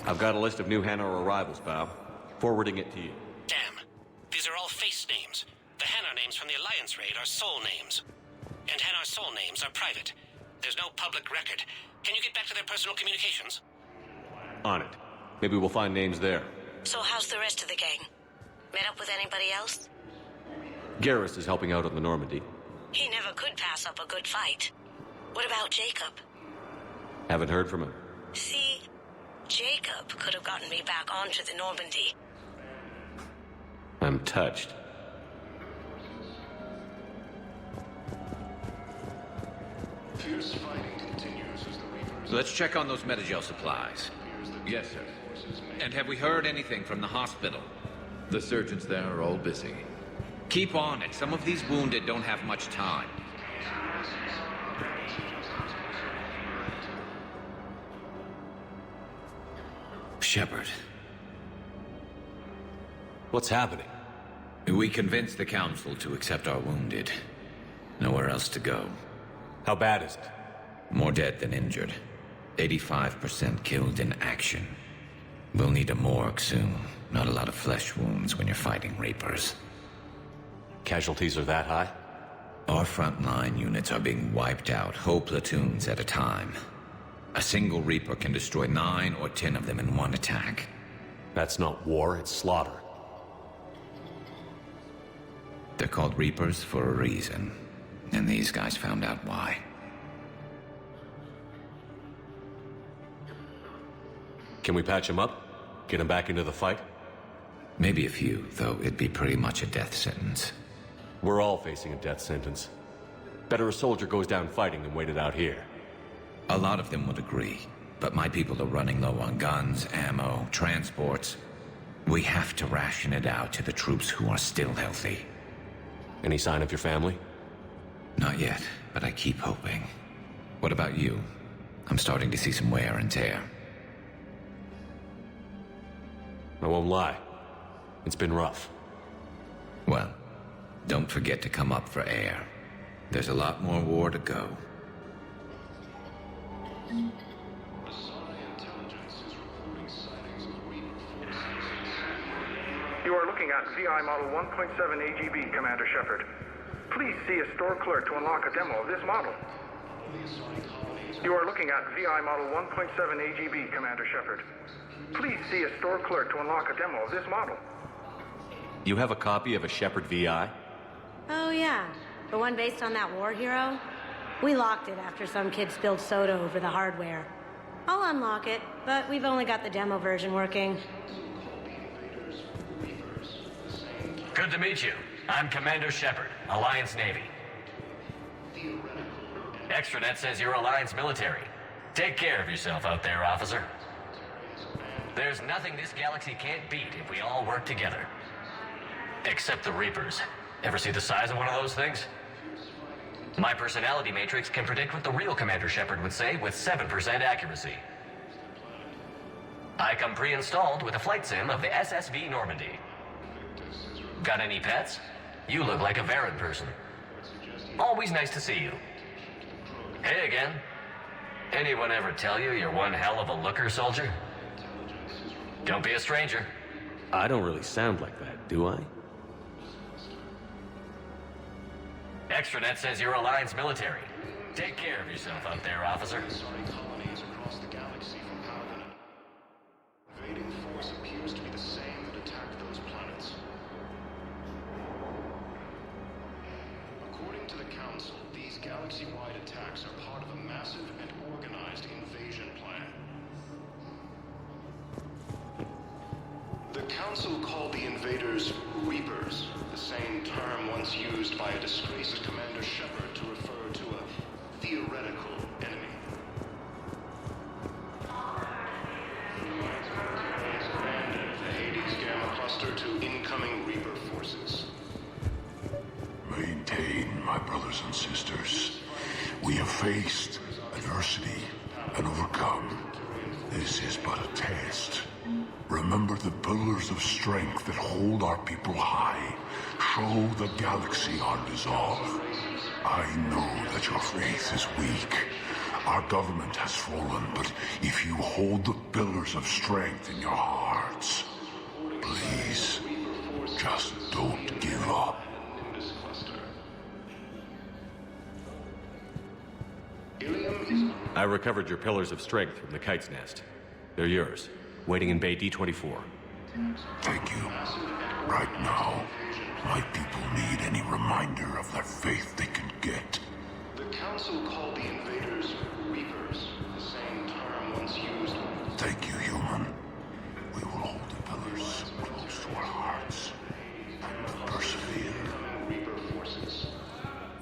I've got a list of new Hanar arrivals, Bao. Forwarding it to you. Damn. These are all face names. The Hanar names from the Alliance raid are soul names. And Hanar soul names are private. There's no public record. Can you get back to their personal communications? On it. Maybe we'll find names there. So how's the rest of the gang? Met up with anybody else? Garrus is helping out on the Normandy. He never could pass up a good fight. What about Jacob? Haven't heard from him. See, Jacob could have gotten me back onto the Normandy. I'm touched. Fierce fighting continues as the Reapers... Let's check on those Metagel supplies. Yes, sir. And have we heard anything from the hospital? The surgeons there are all busy. Keep on it. Some of these wounded don't have much time. Shepard. What's happening? We convinced the Council to accept our wounded. Nowhere else to go. How bad is it? More dead than injured. 85% killed in action. We'll need a morgue soon. Not a lot of flesh wounds when you're fighting Reapers. Casualties are that high? Our frontline units are being wiped out, whole platoons at a time. A single Reaper can destroy 9 or 10 of them in one attack. That's not war, it's slaughter. They're called Reapers for a reason. And these guys found out why. Can we patch him up? Get him back into the fight? Maybe a few, though it'd be pretty much a death sentence. We're all facing a death sentence. Better a soldier goes down fighting than waited out here. A lot of them would agree, but my people are running low on guns, ammo, transports. We have to ration it out to the troops who are still healthy. Any sign of your family? Not yet, but I keep hoping. What about you? I'm starting to see some wear and tear. I won't lie. It's been rough. Well, don't forget to come up for air. There's a lot more war to go. You are looking at VI Model 1.7 AGB, Commander Shepard. Please see a store clerk to unlock a demo of this model. You are looking at VI Model 1.7 AGB, Commander Shepard. Please see a store clerk to unlock a demo of this model. You have a copy of a Shepard VI? Oh, yeah. The one based on that war hero? We locked it after some kid spilled soda over the hardware. I'll unlock it, but we've only got the demo version working. Good to meet you. I'm Commander Shepard, Alliance Navy. Extranet says you're Alliance military. Take care of yourself out there, officer. There's nothing this galaxy can't beat if we all work together. Except the Reapers. Ever see the size of one of those things? My personality matrix can predict what the real Commander Shepard would say with 7% accuracy. I come pre-installed with a flight sim of the SSV Normandy. Got any pets? You look like a Varren person. Always nice to see you. Hey again. Anyone ever tell you you're one hell of a looker, soldier? Don't be a stranger. I don't really sound like that, do I? Extranet says you're Alliance military. Take care of yourself out there, officer. Colonies across the galaxy from Paladin. Invading force appears to be the same that attacked those planets. According to the Council, these galaxy-wide attacks are part of a massive and organized invasion plan. The Council called the invaders Reapers, the same term once used by a disgraced Commander Shepard to refer to a theoretical enemy. Expanded the Hades Gamma Cluster to incoming Reaper forces. Maintain, my brothers and sisters. We have faced adversity and overcome. This is but a test. Remember the pillars of strength that hold our people high. Show the galaxy our resolve. I know that your faith is weak. Our government has fallen, but if you hold the pillars of strength in your hearts, please, just don't give up. I recovered your pillars of strength from the kite's nest. They're yours, waiting in Bay D-24. Thank you. Right now, my people need any reminder of their faith they can get. The Council called the invaders Reapers, the same term once used. Thank you, human. We will hold the pillars close to our hearts and persevere. Reaper forces.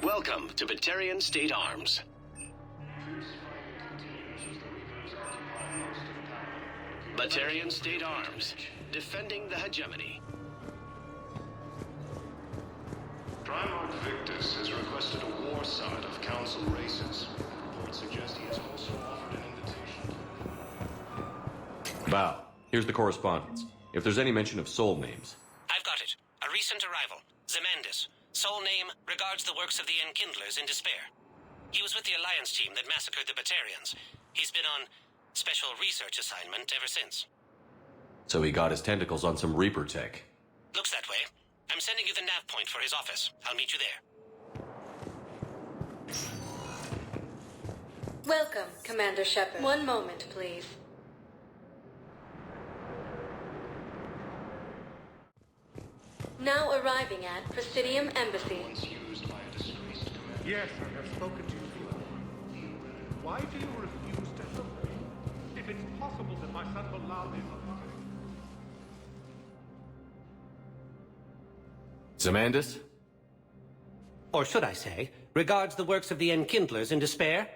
Welcome to Batarian State Arms. Batarian State Arms, defending the hegemony. Primarch Victus has requested a war summit of Council races. Reports suggest he has also offered an invitation. Val, here's the correspondence. If there's any mention of soul names. I've got it. A recent arrival. Zemandis. Soul name regards the works of the Enkindlers in despair. He was with the Alliance team that massacred the Batarians. He's been on special research assignment ever since. So he got his tentacles on some Reaper tech. Looks that way. I'm sending you the nav point for his office. I'll meet you there. Welcome, Commander Shepard. One moment, please. Now arriving at Presidium Embassy. Yes, I have spoken to you before. Why do you refuse to help me? If it's possible that my son will allow this. Zemandis? Or should I say, regards the works of the Enkindlers in despair?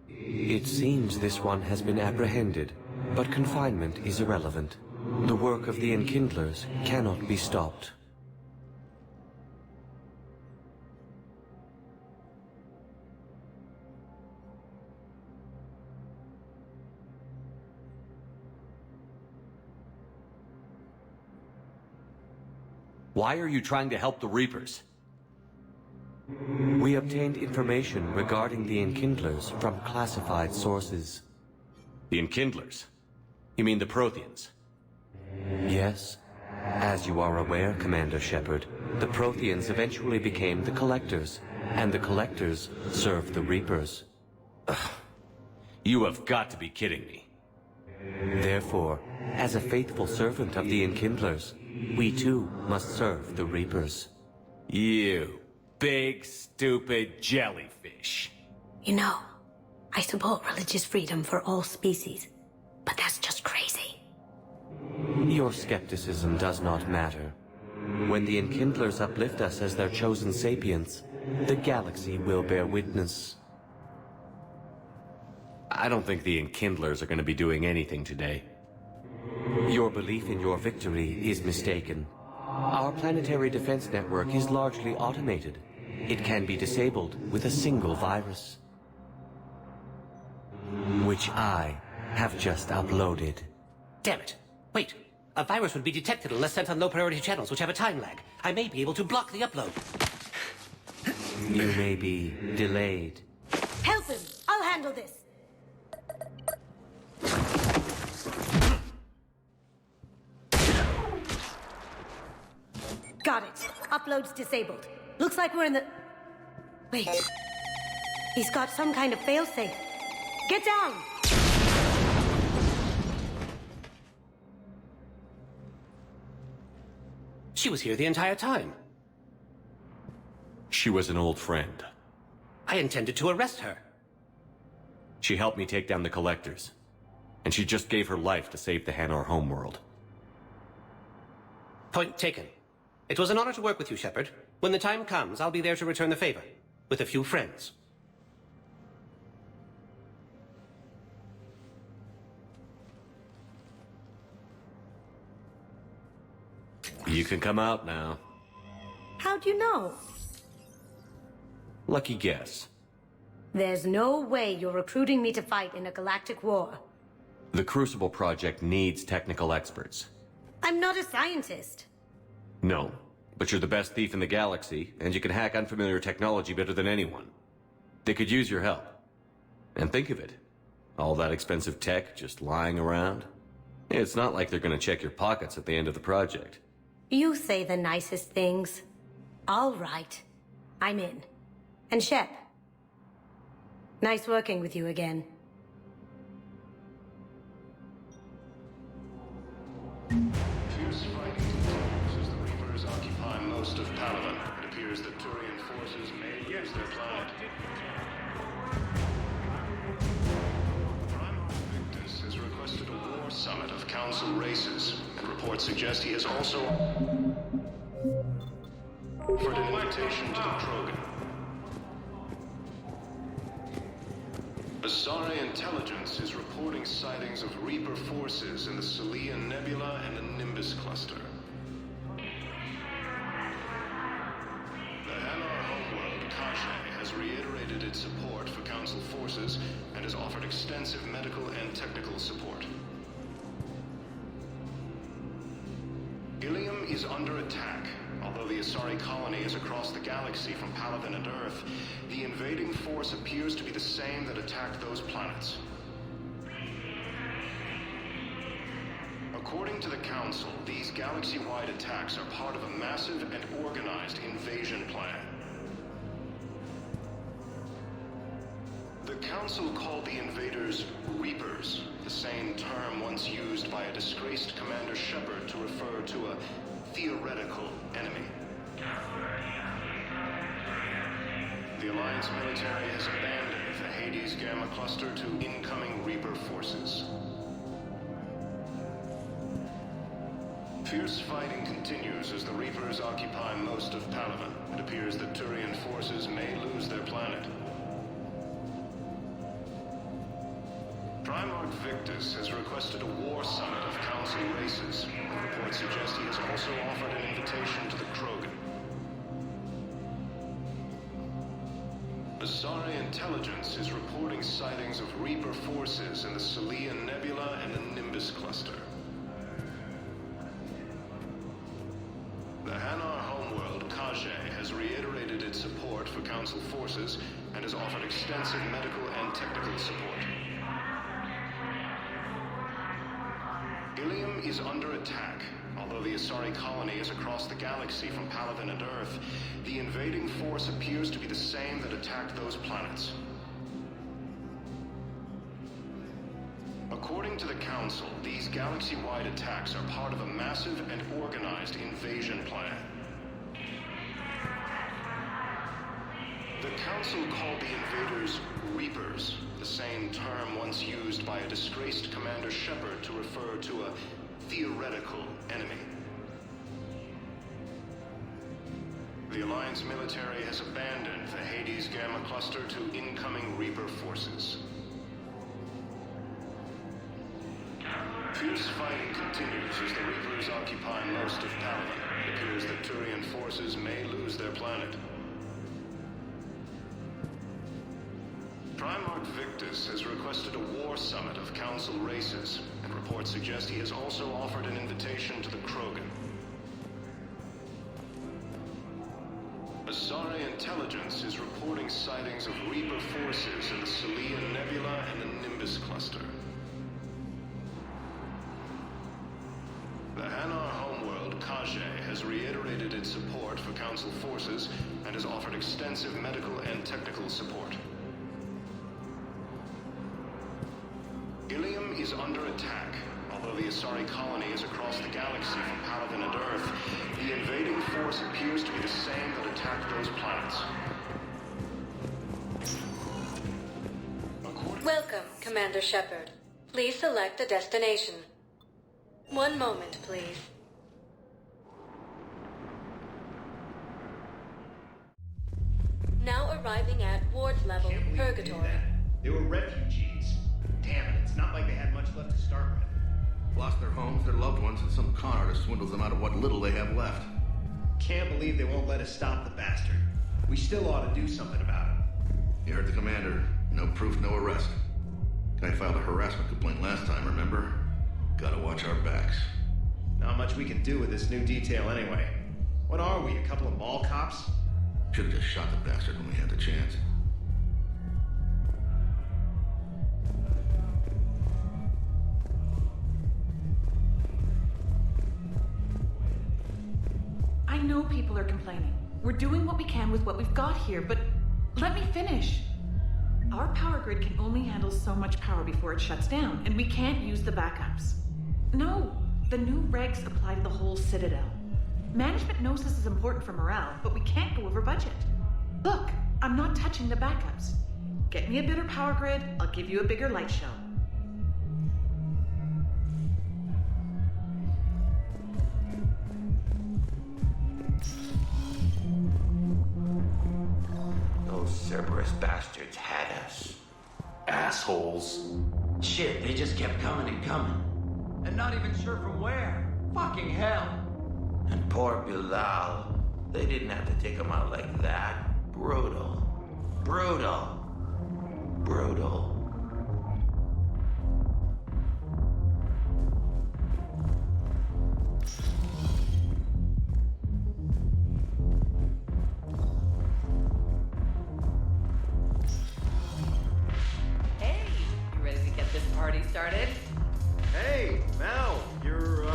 It seems this one has been apprehended, but confinement is irrelevant. The work of the Enkindlers cannot be stopped. Why are you trying to help the Reapers? We obtained information regarding the Enkindlers from classified sources. The Enkindlers? You mean the Protheans? Yes. As you are aware, Commander Shepard, the Protheans eventually became the Collectors, and the Collectors served the Reapers. Ugh. You have got to be kidding me. Therefore, as a faithful servant of the Enkindlers, we too must serve the Reapers. You big, stupid jellyfish. You know, I support religious freedom for all species, but that's just crazy. Your skepticism does not matter. When the Enkindlers uplift us as their chosen sapients, the galaxy will bear witness. I don't think the Enkindlers are going to be doing anything today. Your belief in your victory is mistaken. Our planetary defense network is largely automated. it can be disabled with a single virus, which I have just uploaded. Damn it. Wait. A virus would be detected unless sent on low-priority channels, which have a time lag. I may be able to block the upload. You may be delayed. Help him! I'll handle this! Got it. Upload's disabled. Looks like we're in the... Wait. He's got some kind of failsafe. Get down! She was here the entire time. She was an old friend. I intended to arrest her. She helped me take down the Collectors. And she just gave her life to save the Hanar homeworld. Point taken. It was an honor to work with you, Shepard. When the time comes, I'll be there to return the favor. With a few friends. You can come out now. How'd you know? Lucky guess. There's no way you're recruiting me to fight in a galactic war. The Crucible Project needs technical experts. I'm not a scientist. No, but you're the best thief in the galaxy, and you can hack unfamiliar technology better than anyone. They could use your help. And think of it. All that expensive tech just lying around. It's not like they're gonna check your pockets at the end of the project. You say the nicest things. All right. I'm in. And Shep. Nice working with you again. Fierce fighting continues as the Reapers occupy most of Palaven. It appears that Turian forces may lose their planet. Prime Victus has requested a war summit of Council races, and reports suggest he has also offered an invitation to the Krogan. Aria intelligence is reporting sightings of Reaper forces in the Celia Nebula and the Nimbus cluster. The Hanar homeworld, Kashe, has reiterated its support for Council forces and has offered extensive medical and technical support. Ilium is under attack. Although the Asari colony is across the galaxy from Palaven and Earth, the invading force appears to be the same that attacked those planets. According to the Council, these galaxy-wide attacks are part of a massive and organized invasion plan. The Council called the invaders Reapers, the same term once used by a disgraced Commander Shepard to refer to a theoretical enemy. The Alliance military has abandoned the Hades Gamma cluster to incoming Reaper forces. Fierce fighting continues as the Reapers occupy most of Palaven. It appears that Turian forces may lose their planet. Primarch Victus has requested a war summit of Council races. Reports suggest he has also offered an invitation to the Krogan. Asari intelligence is reporting sightings of Reaper forces in the Celia Nebula and the Nimbus cluster. The Hanar homeworld, Kashe, has reiterated its support for Council forces and has offered extensive medical and technical support. Ilium is under attack. Although the Asari colony is across the galaxy from Palaven and Earth, the invading force appears to be the same that attacked those planets. According to the Council, these galaxy-wide attacks are part of a massive and organized invasion plan. The Council called the invaders Reapers, the same term once used by a disgraced Commander Shepard to refer to a theoretical enemy. The Alliance military has abandoned the Hades Gamma cluster to incoming Reaper forces. Fierce fighting continues as the Reapers occupy most of Palaven. It appears that Turian forces may lose their planet. Primarch Victus has requested a war summit of Council races, and reports suggest he has also offered an invitation to the Krogan. Asari intelligence is reporting sightings of Reaper forces in the Salian Nebula and the Nimbus Cluster. The Hanar homeworld, Kage, has reiterated its support for Council forces and has offered extensive medical and technical support. Ilium is under attack. Although the Asari colony is across the galaxy from Paladin and Earth, the invading force appears to be the same that attacked those planets. Welcome, Commander Shepard. Please select a destination. One moment, please. Now arriving at ward level Purgatory. They were refugees. Damn it, it's not like they had much left to start with. Lost their homes, their loved ones, and some con artist swindles them out of what little they have left. Can't believe they won't let us stop the bastard. We still ought to do something about it. You heard the commander. No proof, no arrest. Guy filed a harassment complaint last time, remember? Gotta watch our backs. Not much we can do with this new detail anyway. What are we, a couple of mall cops? Should've just shot the bastard when we had the chance. I know people are complaining. We're doing what we can with what we've got here, but let me finish. Our power grid can only handle so much power before it shuts down, and we can't use the backups. No, the new regs apply to the whole Citadel. Management knows this is important for morale, but we can't go over budget. Look, I'm not touching the backups. Get me a better power grid, I'll give you a bigger light show. Those Cerberus bastards had us. Assholes. Shit, they just kept coming and coming. And not even sure from where. Fucking hell. And poor Bilal. They didn't have to take him out like that. Brutal. Brutal. Brutal. Hey, you ready to get this party started? Hey, Mal, you're,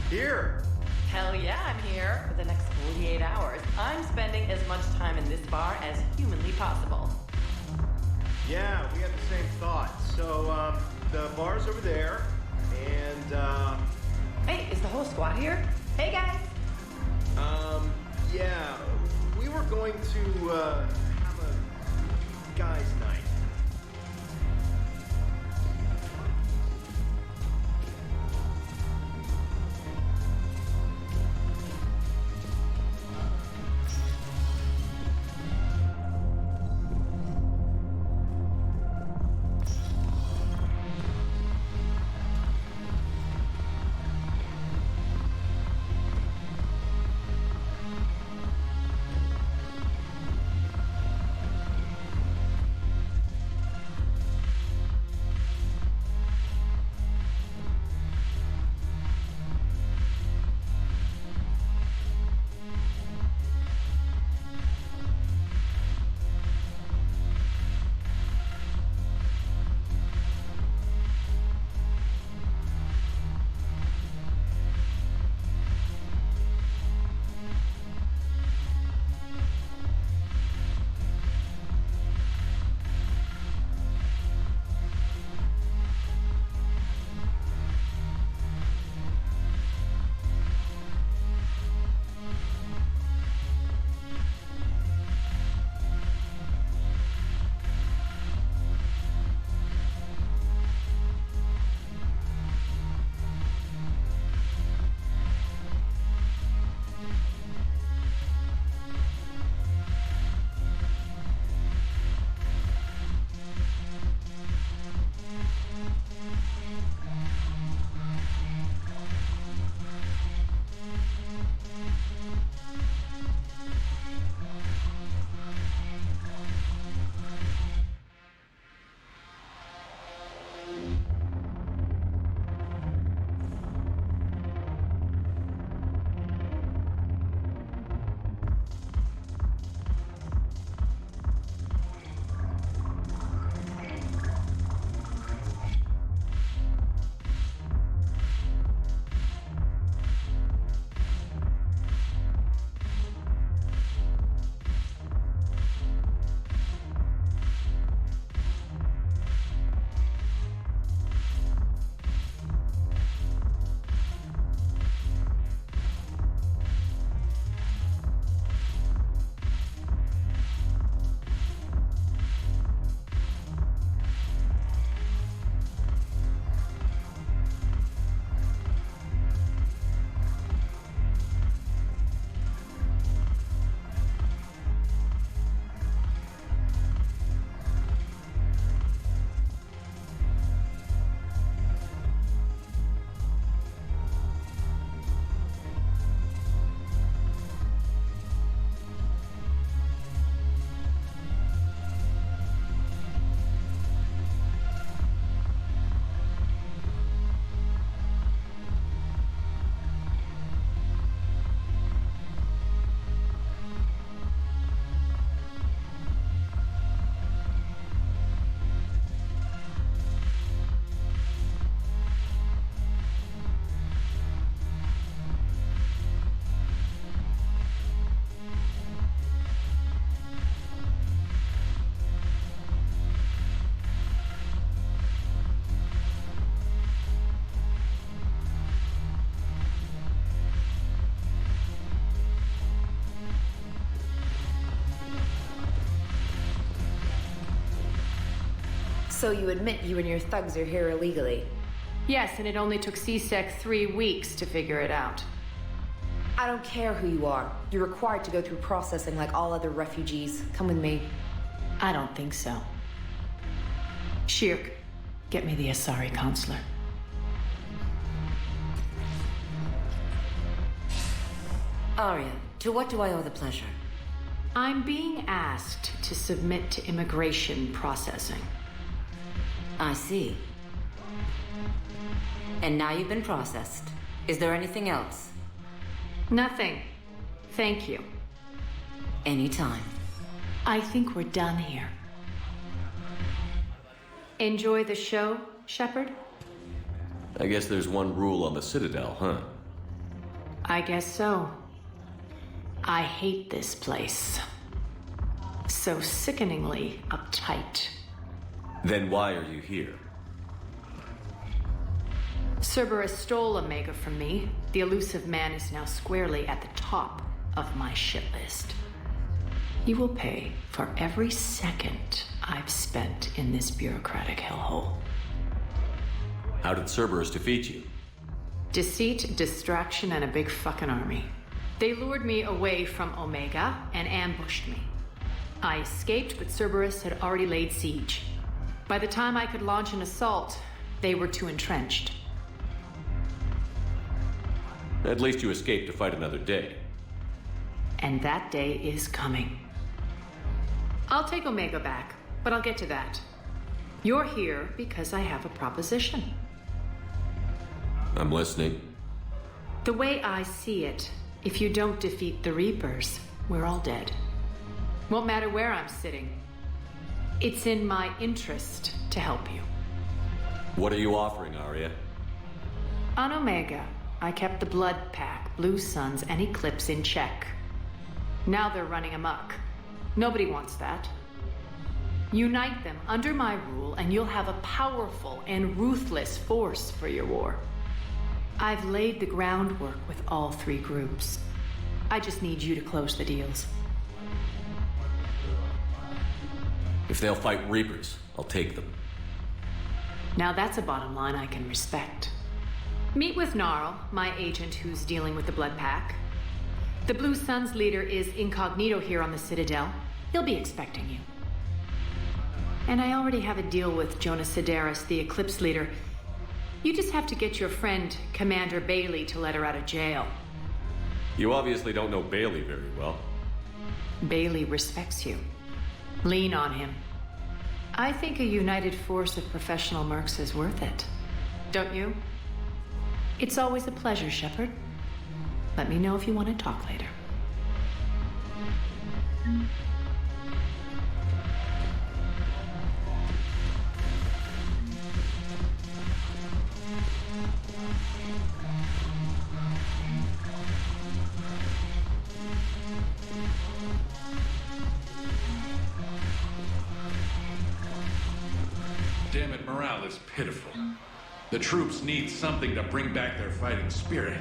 here. Hell yeah, I'm here. For the next 48 hours, I'm spending as much time in this bar as humanly possible. Yeah, we had the same thought. So, the bar's over there, and, Hey, is the whole squad here? Hey, guys! yeah, we were going to, have a guys' night. So you admit you and your thugs are here illegally? Yes, and it only took CSEC 3 weeks to figure it out. I don't care who you are. You're required to go through processing like all other refugees. Come with me. I don't think so. Shirk, get me the Asari counselor. Aria, to what do I owe the pleasure? I'm being asked to submit to immigration processing. I see. And now you've been processed. Is there anything else? Nothing. Thank you. Anytime. I think we're done here. Enjoy the show, Shepard? I guess there's one rule on the Citadel, huh? I guess so. I hate this place. So sickeningly uptight. Then why are you here? Cerberus stole Omega from me. The elusive man is now squarely at the top of my shit list. He will pay for every second I've spent in this bureaucratic hellhole. How did Cerberus defeat you? Deceit, distraction, and a big fucking army. They lured me away from Omega and ambushed me. I escaped, but Cerberus had already laid siege. By the time I could launch an assault, they were too entrenched. At least you escaped to fight another day. And that day is coming. I'll take Omega back, but I'll get to that. You're here because I have a proposition. I'm listening. The way I see it, if you don't defeat the Reapers, we're all dead. Won't matter where I'm sitting. It's in my interest to help you. What are you offering, Aria? On Omega, I kept the Blood Pack, Blue Suns, and Eclipse in check. Now they're running amok. Nobody wants that. Unite them under my rule, and you'll have a powerful and ruthless force for your war. I've laid the groundwork with all 3 groups. I just need you to close the deals. If they'll fight Reapers, I'll take them. Now that's a bottom line I can respect. Meet with Gnarl, my agent who's dealing with the Blood Pack. The Blue Suns leader is incognito here on the Citadel. He'll be expecting you. And I already have a deal with Jonas Sidaris, the Eclipse leader. You just have to get your friend, Commander Bailey, to let her out of jail. You obviously don't know Bailey very well. Bailey respects you. Lean on him. I think a united force of professional mercs is worth it. Don't you? It's always a pleasure, Shepard. Let me know if you want to talk later. Damn it, morale is pitiful. The troops need something to bring back their fighting spirit.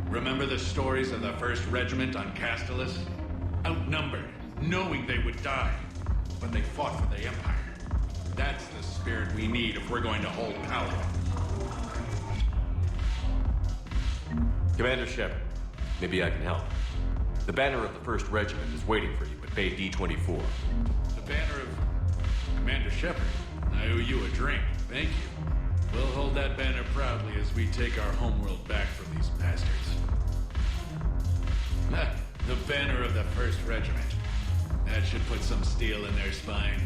Remember the stories of the 1st Regiment on Castellus? Outnumbered, knowing they would die. But they fought for the Empire. That's the spirit we need if we're going to hold power. Commander Shepard, maybe I can help. The banner of the 1st Regiment is waiting for you at Bay D-24. The banner of Commander Shepard. I owe you a drink. Thank you. We'll hold that banner proudly as we take our homeworld back from these bastards. The banner of the 1st Regiment. That should put some steel in their spine.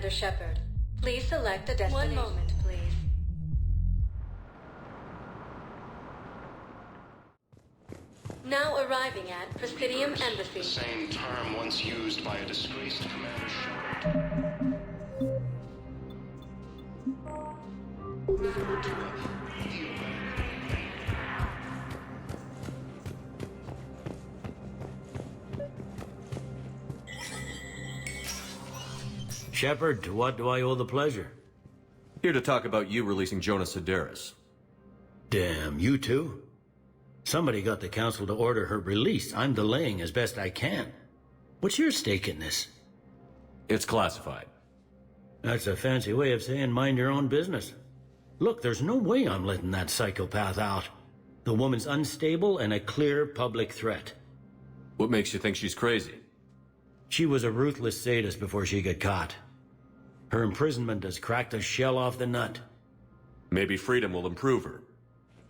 Commander Shepard. Please select a destination. 1 moment, please. Now arriving at Presidium Embassy. The same term once used by a disgraced Commander Shepard. Referred to a theoretical. Shepard, to what do I owe the pleasure? Here to talk about you releasing Jonas Sedaris. Damn, you too? Somebody got the Council to order her release. I'm delaying as best I can. What's your stake in this? It's classified. That's a fancy way of saying mind your own business. Look, there's no way I'm letting that psychopath out. The woman's unstable and a clear public threat. What makes you think she's crazy? She was a ruthless sadist before she got caught. Her imprisonment has cracked the shell off the nut. Maybe freedom will improve her.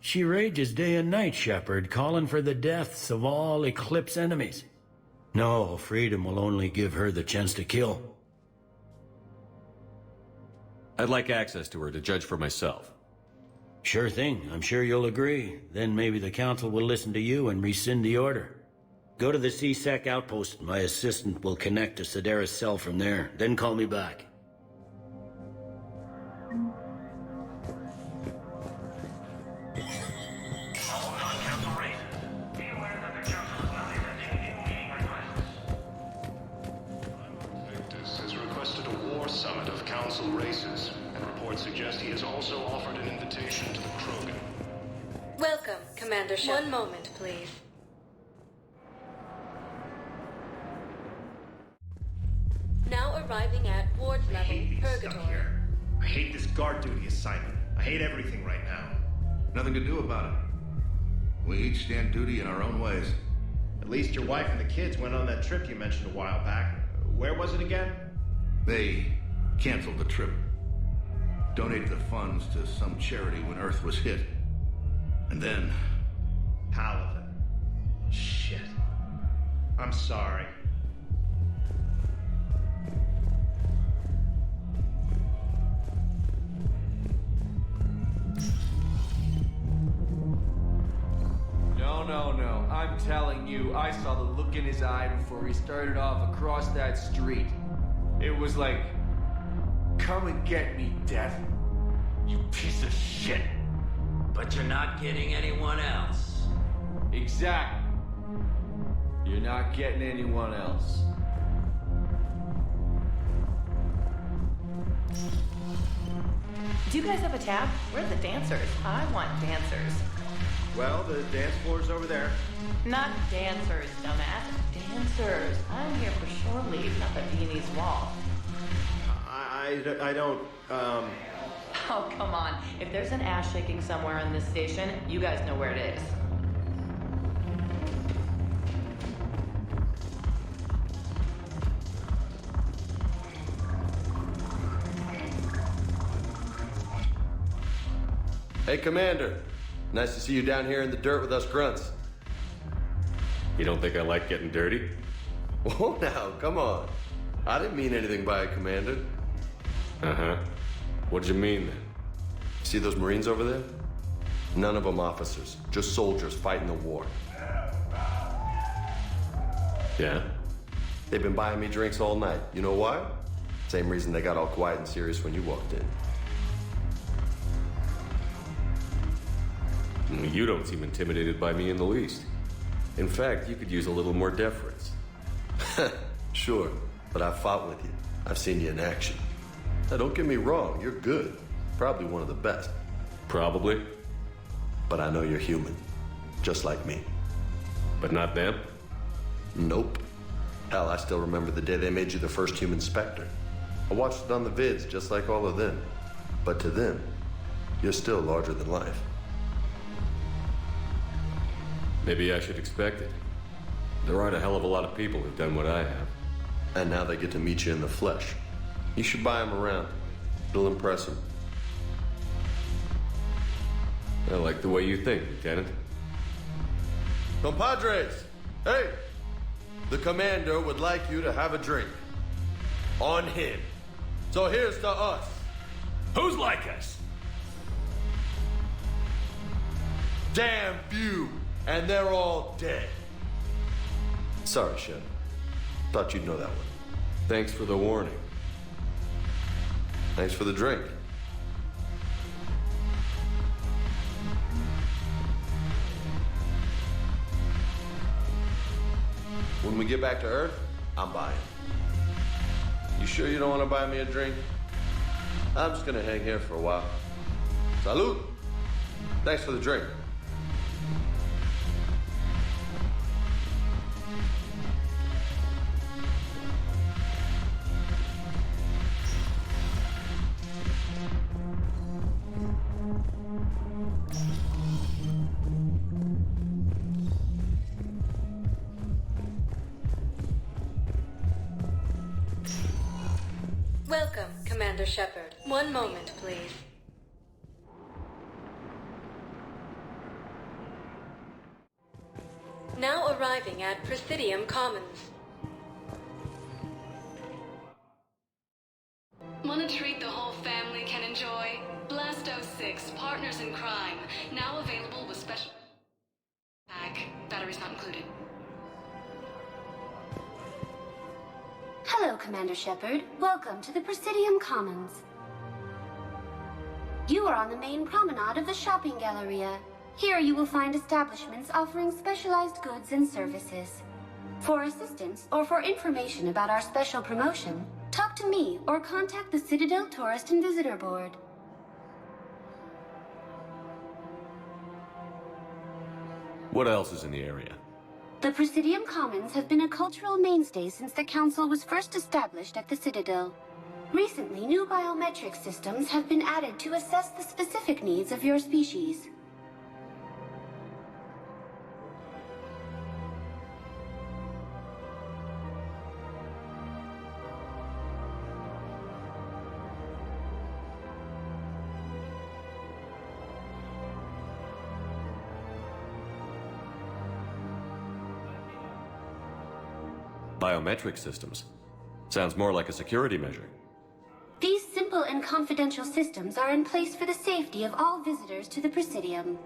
She rages day and night, Shepard, calling for the deaths of all Eclipse enemies. No, freedom will only give her the chance to kill. I'd like access to her to judge for myself. Sure thing. I'm sure you'll agree. Then maybe the Council will listen to you and rescind the order. Go to the C-Sec outpost. My assistant will connect to Sedaris' cell from there. Then call me back. Has requested a war summit of Council races, and reports suggest he has also offered an invitation to the Krogan. Welcome, Commander Shepard. 1 moment, please. Now arriving at ward level Purgatory. I hate this guard duty assignment. I hate everything right now. Nothing to do about it. We each stand duty in our own ways. At least your wife and the kids went on that trip you mentioned a while back. Where was it again? They canceled the trip. Donated the funds to some charity when Earth was hit. And then... Paladin. Shit. I'm sorry. No. I'm telling you, I saw the look in his eye before he started off across that street. It was like, come and get me, Death. You piece of shit. But you're not getting anyone else. Exactly. You're not getting anyone else. Do you guys have a tab? Where are the dancers? I want dancers. Well, the dance floor's over there. Not dancers, dumbass. Dancers. I'm here for shore leave, not the Viennese wall. I don't, Oh, come on. If there's an ass shaking somewhere in this station, you guys know where it is. Hey, Commander. Nice to see you down here in the dirt with us grunts. You don't think I like getting dirty? Whoa, now, come on. I didn't mean anything by it, Commander. Uh-huh. What'd you mean, then? See those Marines over there? None of them officers, just soldiers fighting the war. Yeah? They've been buying me drinks all night. You know why? Same reason they got all quiet and serious when you walked in. You don't seem intimidated by me in the least. In fact, you could use a little more deference. Sure, but I've fought with you. I've seen you in action. Now, don't get me wrong, you're good. Probably one of the best. Probably. But I know you're human. Just like me. But not them? Nope. Hell, I still remember the day they made you the first human Spectre. I watched it on the vids, just like all of them. But to them, you're still larger than life. Maybe I should expect it. There aren't a hell of a lot of people who've done what I have. And now they get to meet you in the flesh. You should buy them around. It'll impress them. I like the way you think, Lieutenant. Compadres! Hey! The Commander would like you to have a drink. On him. So here's to us. Who's like us? Damn few, and they're all dead. Sorry, Shep. Thought you'd know that one. Thanks for the warning. Thanks for the drink. When we get back to Earth, I'm buying. You sure you don't want to buy me a drink? I'm just gonna hang here for a while. Salud! Thanks for the drink. Welcome, Commander Shepard. One moment, please. Now arriving at Presidium Commons. Want a treat the whole family can enjoy? Blasto 6, Partners in Crime. Now available with special pack. Batteries not included. Hello, Commander Shepard. Welcome to the Presidium Commons. You are on the main promenade of the shopping galleria. Here you will find establishments offering specialized goods and services. For assistance or for information about our special promotion, talk to me or contact the Citadel Tourist and Visitor Board. What else is in the area? The Presidium Commons have been a cultural mainstay since the Council was first established at the Citadel. Recently, new biometric systems have been added to assess the specific needs of your species. Biometric systems. Sounds more like a security measure. These simple and confidential systems are in place for the safety of all visitors to the Presidium.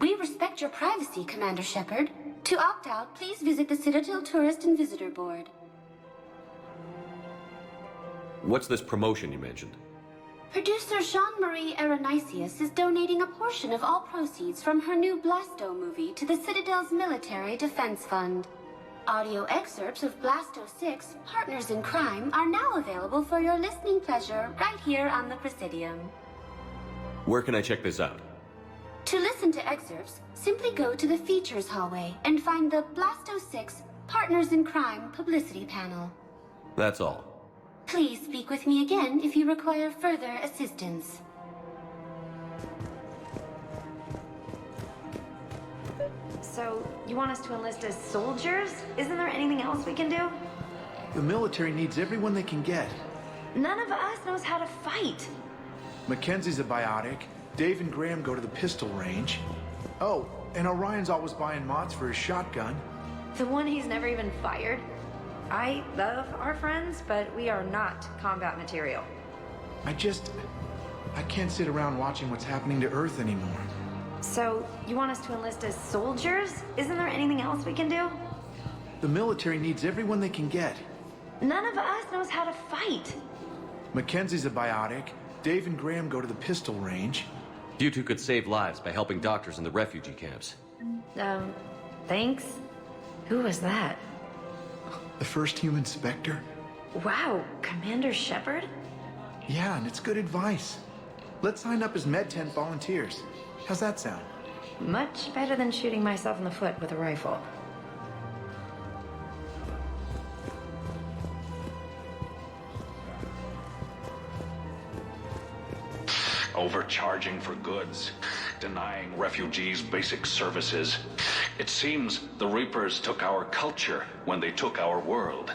We respect your privacy, Commander Shepard. To opt out, please visit the Citadel Tourist and Visitor Board. What's this promotion you mentioned? Producer Jean-Marie Aranicius is donating a portion of all proceeds from her new Blasto movie to the Citadel's Military Defense Fund. Audio excerpts of Blasto 6, Partners in Crime, are now available for your listening pleasure right here on the Presidium. Where can I check this out? To listen to excerpts, simply go to the Features hallway and find the Blasto 6, Partners in Crime publicity panel. That's all. Please speak with me again if you require further assistance. So, you want us to enlist as soldiers? Isn't there anything else we can do? The military needs everyone they can get. None of us knows how to fight. Mackenzie's a biotic. Dave and Graham go to the pistol range. Oh, and Orion's always buying mods for his shotgun. The one he's never even fired? I love our friends, but we are not combat material. I can't sit around watching what's happening to Earth anymore. So, you want us to enlist as soldiers? Isn't there anything else we can do? The military needs everyone they can get. None of us knows how to fight. Mackenzie's a biotic. Dave and Graham go to the pistol range. You two could save lives by helping doctors in the refugee camps. Thanks? Who was that? The first human Spectre? Wow, Commander Shepard? Yeah, and it's good advice. Let's sign up as Med Tent volunteers. How's that sound? Much better than shooting myself in the foot with a rifle. Overcharging for goods, denying refugees basic services. It seems the Reapers took our culture when they took our world.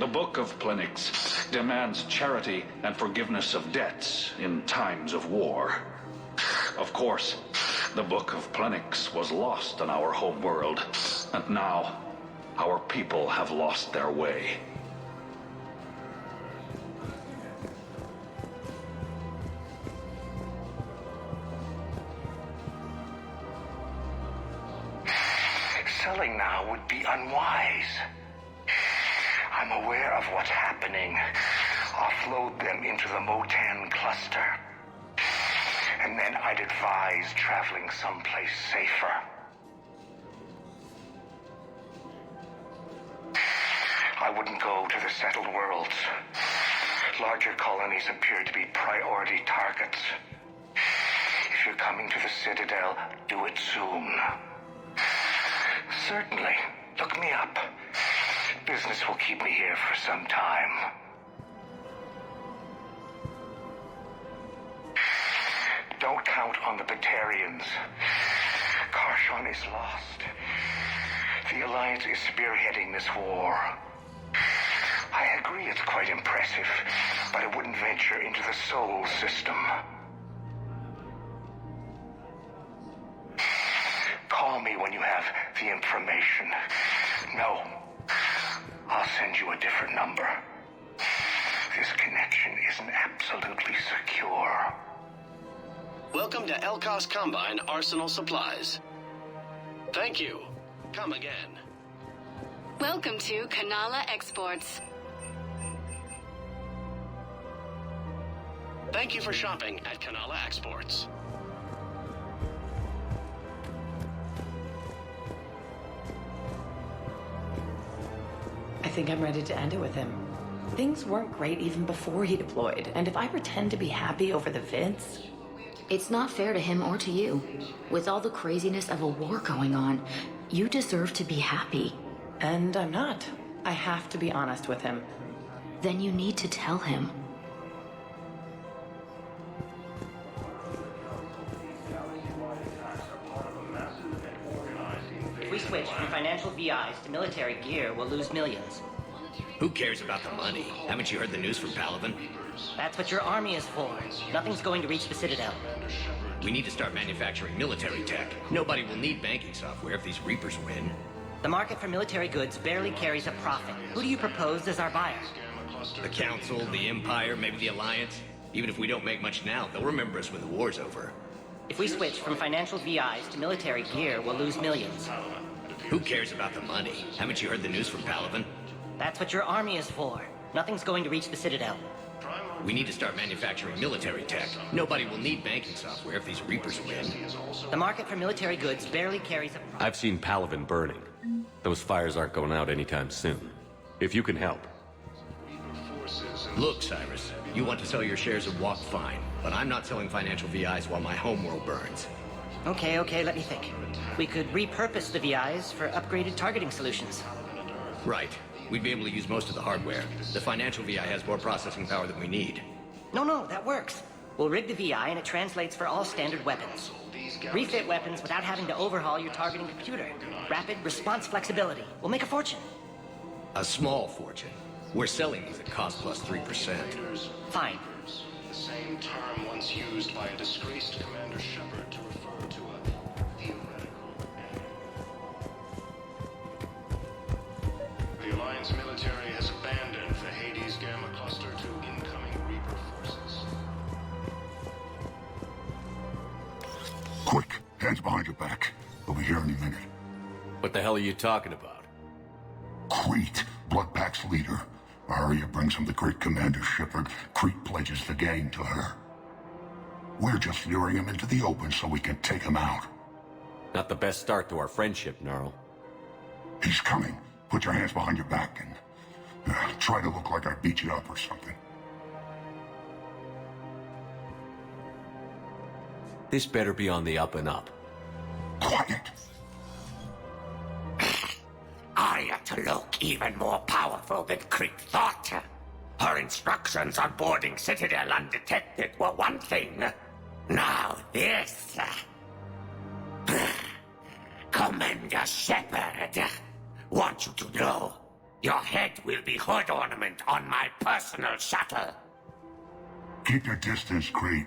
The Book of Plenix demands charity and forgiveness of debts in times of war. Of course, the Book of Plenix was lost on our home world, and now our people have lost their way. selling now would be unwise. I'm aware of what's happening. Offload them into the Motan cluster. And then I'd advise traveling someplace safer. I wouldn't go to the settled worlds. Larger colonies appear to be priority targets. If you're coming to the Citadel, do it soon. Certainly. Look me up. Business will keep me here for some time. Don't count on the Batarians. Karshon is lost. The Alliance is spearheading this war. I agree it's quite impressive, but I wouldn't venture into the Sol system. Call me when you have the information. No, I'll send you a different number. This connection isn't absolutely secure. Welcome to Elkos Combine Arsenal Supplies. Thank you. Come again. Welcome to Kanala Exports. Thank you for shopping at Kanala Exports. I think I'm ready to end it with him. Things weren't great even before he deployed, and if I pretend to be happy over the vids... It's not fair to him or to you. With all the craziness of a war going on, you deserve to be happy. And I'm not. I have to be honest with him. Then you need to tell him. If we switch from financial VIs to military gear, we'll lose millions. Who cares about the money? Haven't you heard the news from Palaven? That's what your army is for. Nothing's going to reach the Citadel. We need to start manufacturing military tech. Nobody will need banking software if these Reapers win. The market for military goods barely carries a profit. Who do you propose as our buyer? The Council, the Empire, maybe the Alliance. Even if we don't make much now, they'll remember us when the war's over. If we switch from financial VIs to military gear, we'll lose millions. Who cares about the money? Haven't you heard the news from Palaven? That's what your army is for. Nothing's going to reach the Citadel. We need to start manufacturing military tech. Nobody will need banking software if these Reapers win. The market for military goods barely carries a profit. I've seen Palaven burning. Those fires aren't going out anytime soon. If you can help. Look, Cyrus, you want to sell your shares of WAP, fine. But I'm not selling financial VIs while my homeworld burns. Okay, let me think. We could repurpose the VIs for upgraded targeting solutions. Right. We'd be able to use most of the hardware. The financial VI has more processing power than we need. No, that works. We'll rig the VI and it translates for all standard weapons. Refit weapons without having to overhaul your targeting computer. Rapid response flexibility. We'll make a fortune. A small fortune. We're selling these at cost plus 3%. Fine. The same term once used by a disgraced Commander Shepard to refer to a theoretical enemy. The Alliance military has abandoned the Hades Gamma cluster to incoming Reaper forces. Quick, hands behind your back. We'll be here any minute. What the hell are you talking about? Crete, Bloodpack's leader. Aria brings him the great Commander Shepard. Crete pledges the gang to her. We're just luring him into the open so we can take him out. Not the best start to our friendship, Gnarl. He's coming. Put your hands behind your back and try to look like I beat you up or something. This better be on the up and up. Quiet. Aria to look even more powerful than Crete thought. Her instructions on boarding Citadel undetected were one thing. Now this. Commander Shepard, want you to know, your head will be hood ornament on my personal shuttle. Keep your distance, Crete.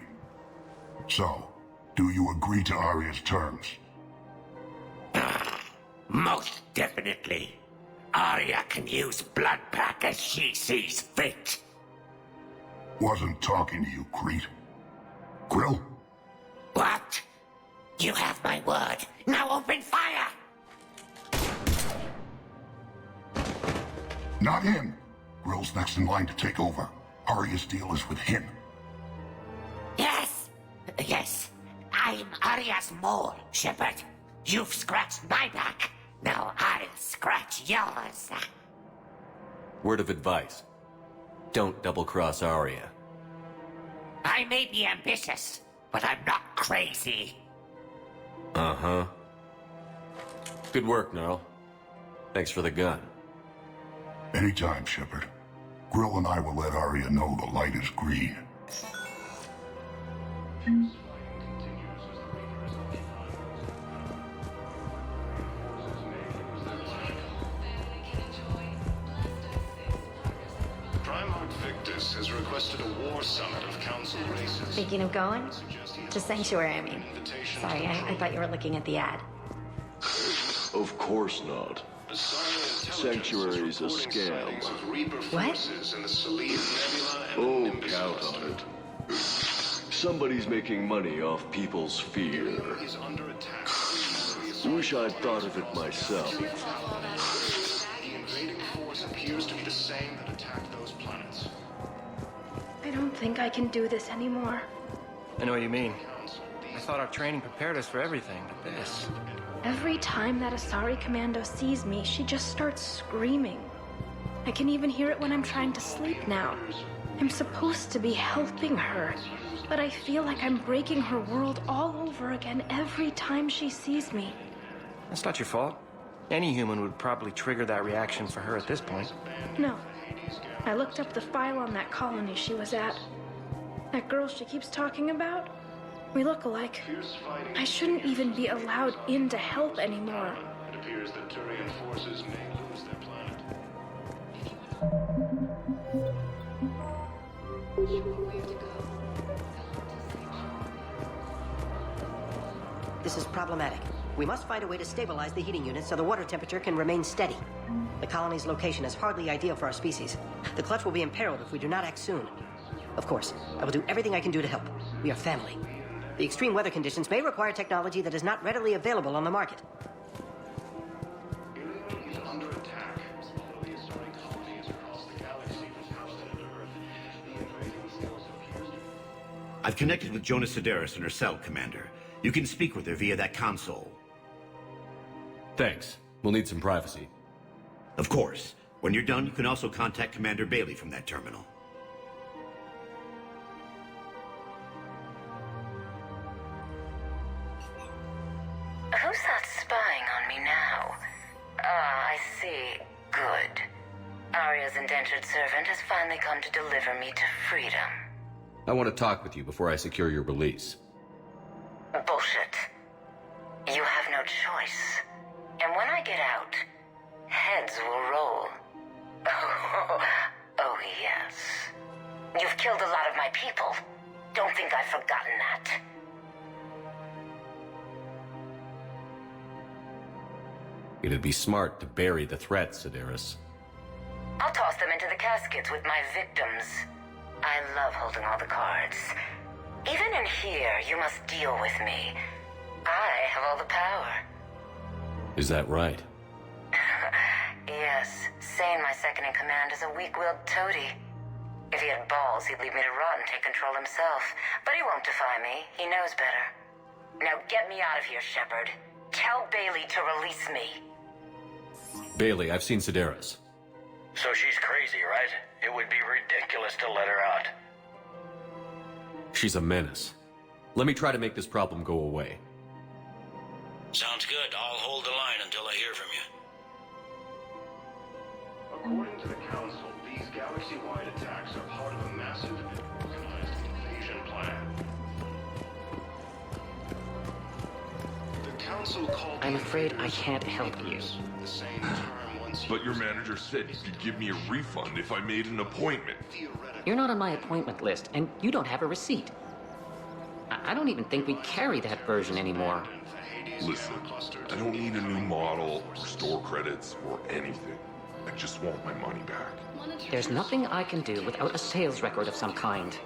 So, do you agree to Aria's terms? Most definitely. Aria can use Bloodpack as she sees fit. Wasn't talking to you, Crete. Grill? What? You have my word. Now open fire! Not him. Grill's next in line to take over. Aria's deal is with him. Yes! Yes. I'm Aria's mole, Shepard. You've scratched my back. Now I'll scratch yours. Word of advice. Don't double-cross Aria. I may be ambitious, but I'm not crazy. Uh-huh. Good work, Gnarl. Thanks for the gun. Anytime, Shepard. Grill and I will let Aria know the light is green. Primarch Victus has requested a war summit of council races. Speaking of going? To Sanctuary, I mean. Sorry, I thought you were looking at the ad. Of course not. Sanctuary's a scam. What? Oh, count on it. Somebody's making money off people's fear. Wish I'd thought of it myself. The invading force appears to be the same that attacked those planets. I don't think I can do this anymore. I know what you mean. I thought our training prepared us for everything, but this... Every time that Asari Commando sees me, she just starts screaming. I can even hear it when I'm trying to sleep now. I'm supposed to be helping her, but I feel like I'm breaking her world all over again every time she sees me. That's not your fault. Any human would probably trigger that reaction for her at this point. No. I looked up the file on that colony she was at. That girl she keeps talking about? We look alike. I shouldn't even be allowed in to help anymore. It appears that Turian forces may lose their planet. This is problematic. We must find a way to stabilize the heating unit so the water temperature can remain steady. The colony's location is hardly ideal for our species. The clutch will be imperiled if we do not act soon. Of course, I will do everything I can do to help. We are family. The extreme weather conditions may require technology that is not readily available on the market. Is under attack. Although the Asari colony is across the galaxy from planet Earth, the invading force appears to... I've connected with Jonas Sedaris in her cell, Commander. You can speak with her via that console. Thanks. We'll need some privacy. Of course. When you're done, you can also contact Commander Bailey from that terminal. Who's that spying on me now? Ah, I see. Good. Aria's indentured servant has finally come to deliver me to freedom. I want to talk with you before I secure your release. Bullshit. You have no choice. And when I get out, heads will roll. Oh, yes. You've killed a lot of my people. Don't think I've forgotten that. It'd be smart to bury the threat, Sedaris. I'll toss them into the caskets with my victims. I love holding all the cards. Even in here, you must deal with me. I have all the power. Is that right? Yes, Sane, my second-in-command, is a weak-willed toady. If he had balls, he'd leave me to rot and take control himself. But he won't defy me. He knows better. Now get me out of here, Shepard. Tell Bailey to release me. Bailey, I've seen Sedaris. So she's crazy, right? It would be ridiculous to let her out. She's a menace. Let me try to make this problem go away. Sounds good. I'll hold the line until I hear from you. According to the Council, these galaxy-wide attacks are part of a massive and organized invasion plan. The Council called... I'm afraid I can't help you. The same term once But your manager said you could give me a refund if I made an appointment. You're not on my appointment list, and you don't have a receipt. I don't even think we carry that version anymore. Listen, I don't need a new model, or store credits, or anything. I just want my money back. There's nothing I can do without a sales record of some kind.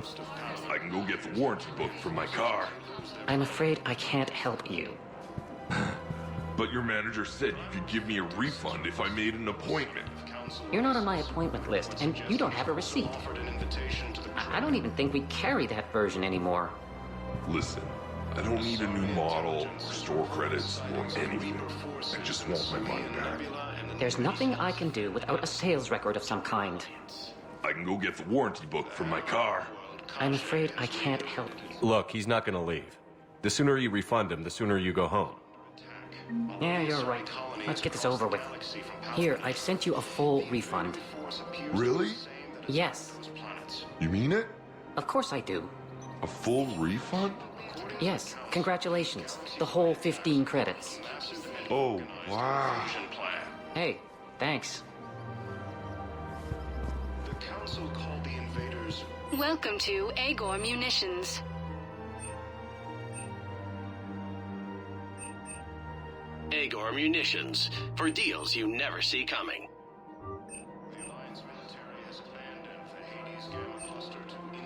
I can go get the warranty book from my car. I'm afraid I can't help you. But your manager said you could give me a refund if I made an appointment. You're not on my appointment list, and you don't have a receipt. I don't even think we carry that version anymore. Listen, I don't need a new model, store credits, or anything. I just want my money back. There's nothing I can do without a sales record of some kind. I can go get the warranty book from my car. I'm afraid I can't help you. Look, he's not gonna leave. The sooner you refund him, the sooner you go home. Yeah, you're right. Let's get this over with. Here, I've sent you a full refund. Really? Yes. You mean it? Of course I do. A full refund? Yes, congratulations. The whole 15 credits. Oh, wow. Hey, thanks. The council called the invaders. Welcome to Agor Munitions. Agor Munitions, for deals you never see coming.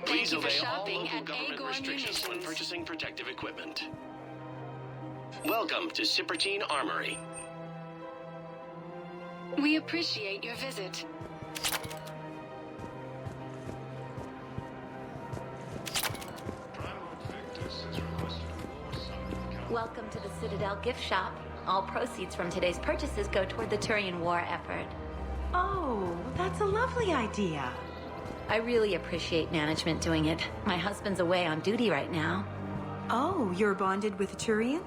Please Thank you for obey all shopping local at government Agor restrictions when Munitions. purchasing protective equipment. Welcome to Sippertine Armory. We appreciate your visit. Welcome to the Citadel gift shop. All proceeds from today's purchases go toward the Turian War effort. Oh, that's a lovely idea. I really appreciate management doing it. My husband's away on duty right now. Oh, you're bonded with a Turian?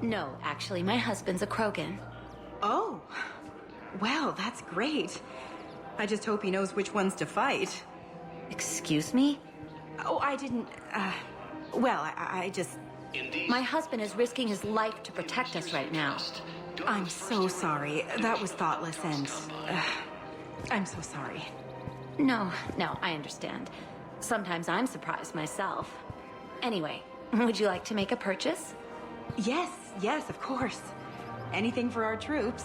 No, actually, my husband's a Krogan. Oh, well, that's great. I just hope he knows which ones to fight. Excuse me? Oh, I didn't, well, I just... My husband is risking his life to protect us right now. I'm so sorry. That was thoughtless and... I'm so sorry. No, I understand. Sometimes I'm surprised myself. Anyway, would you like to make a purchase? Yes, of course. Anything for our troops.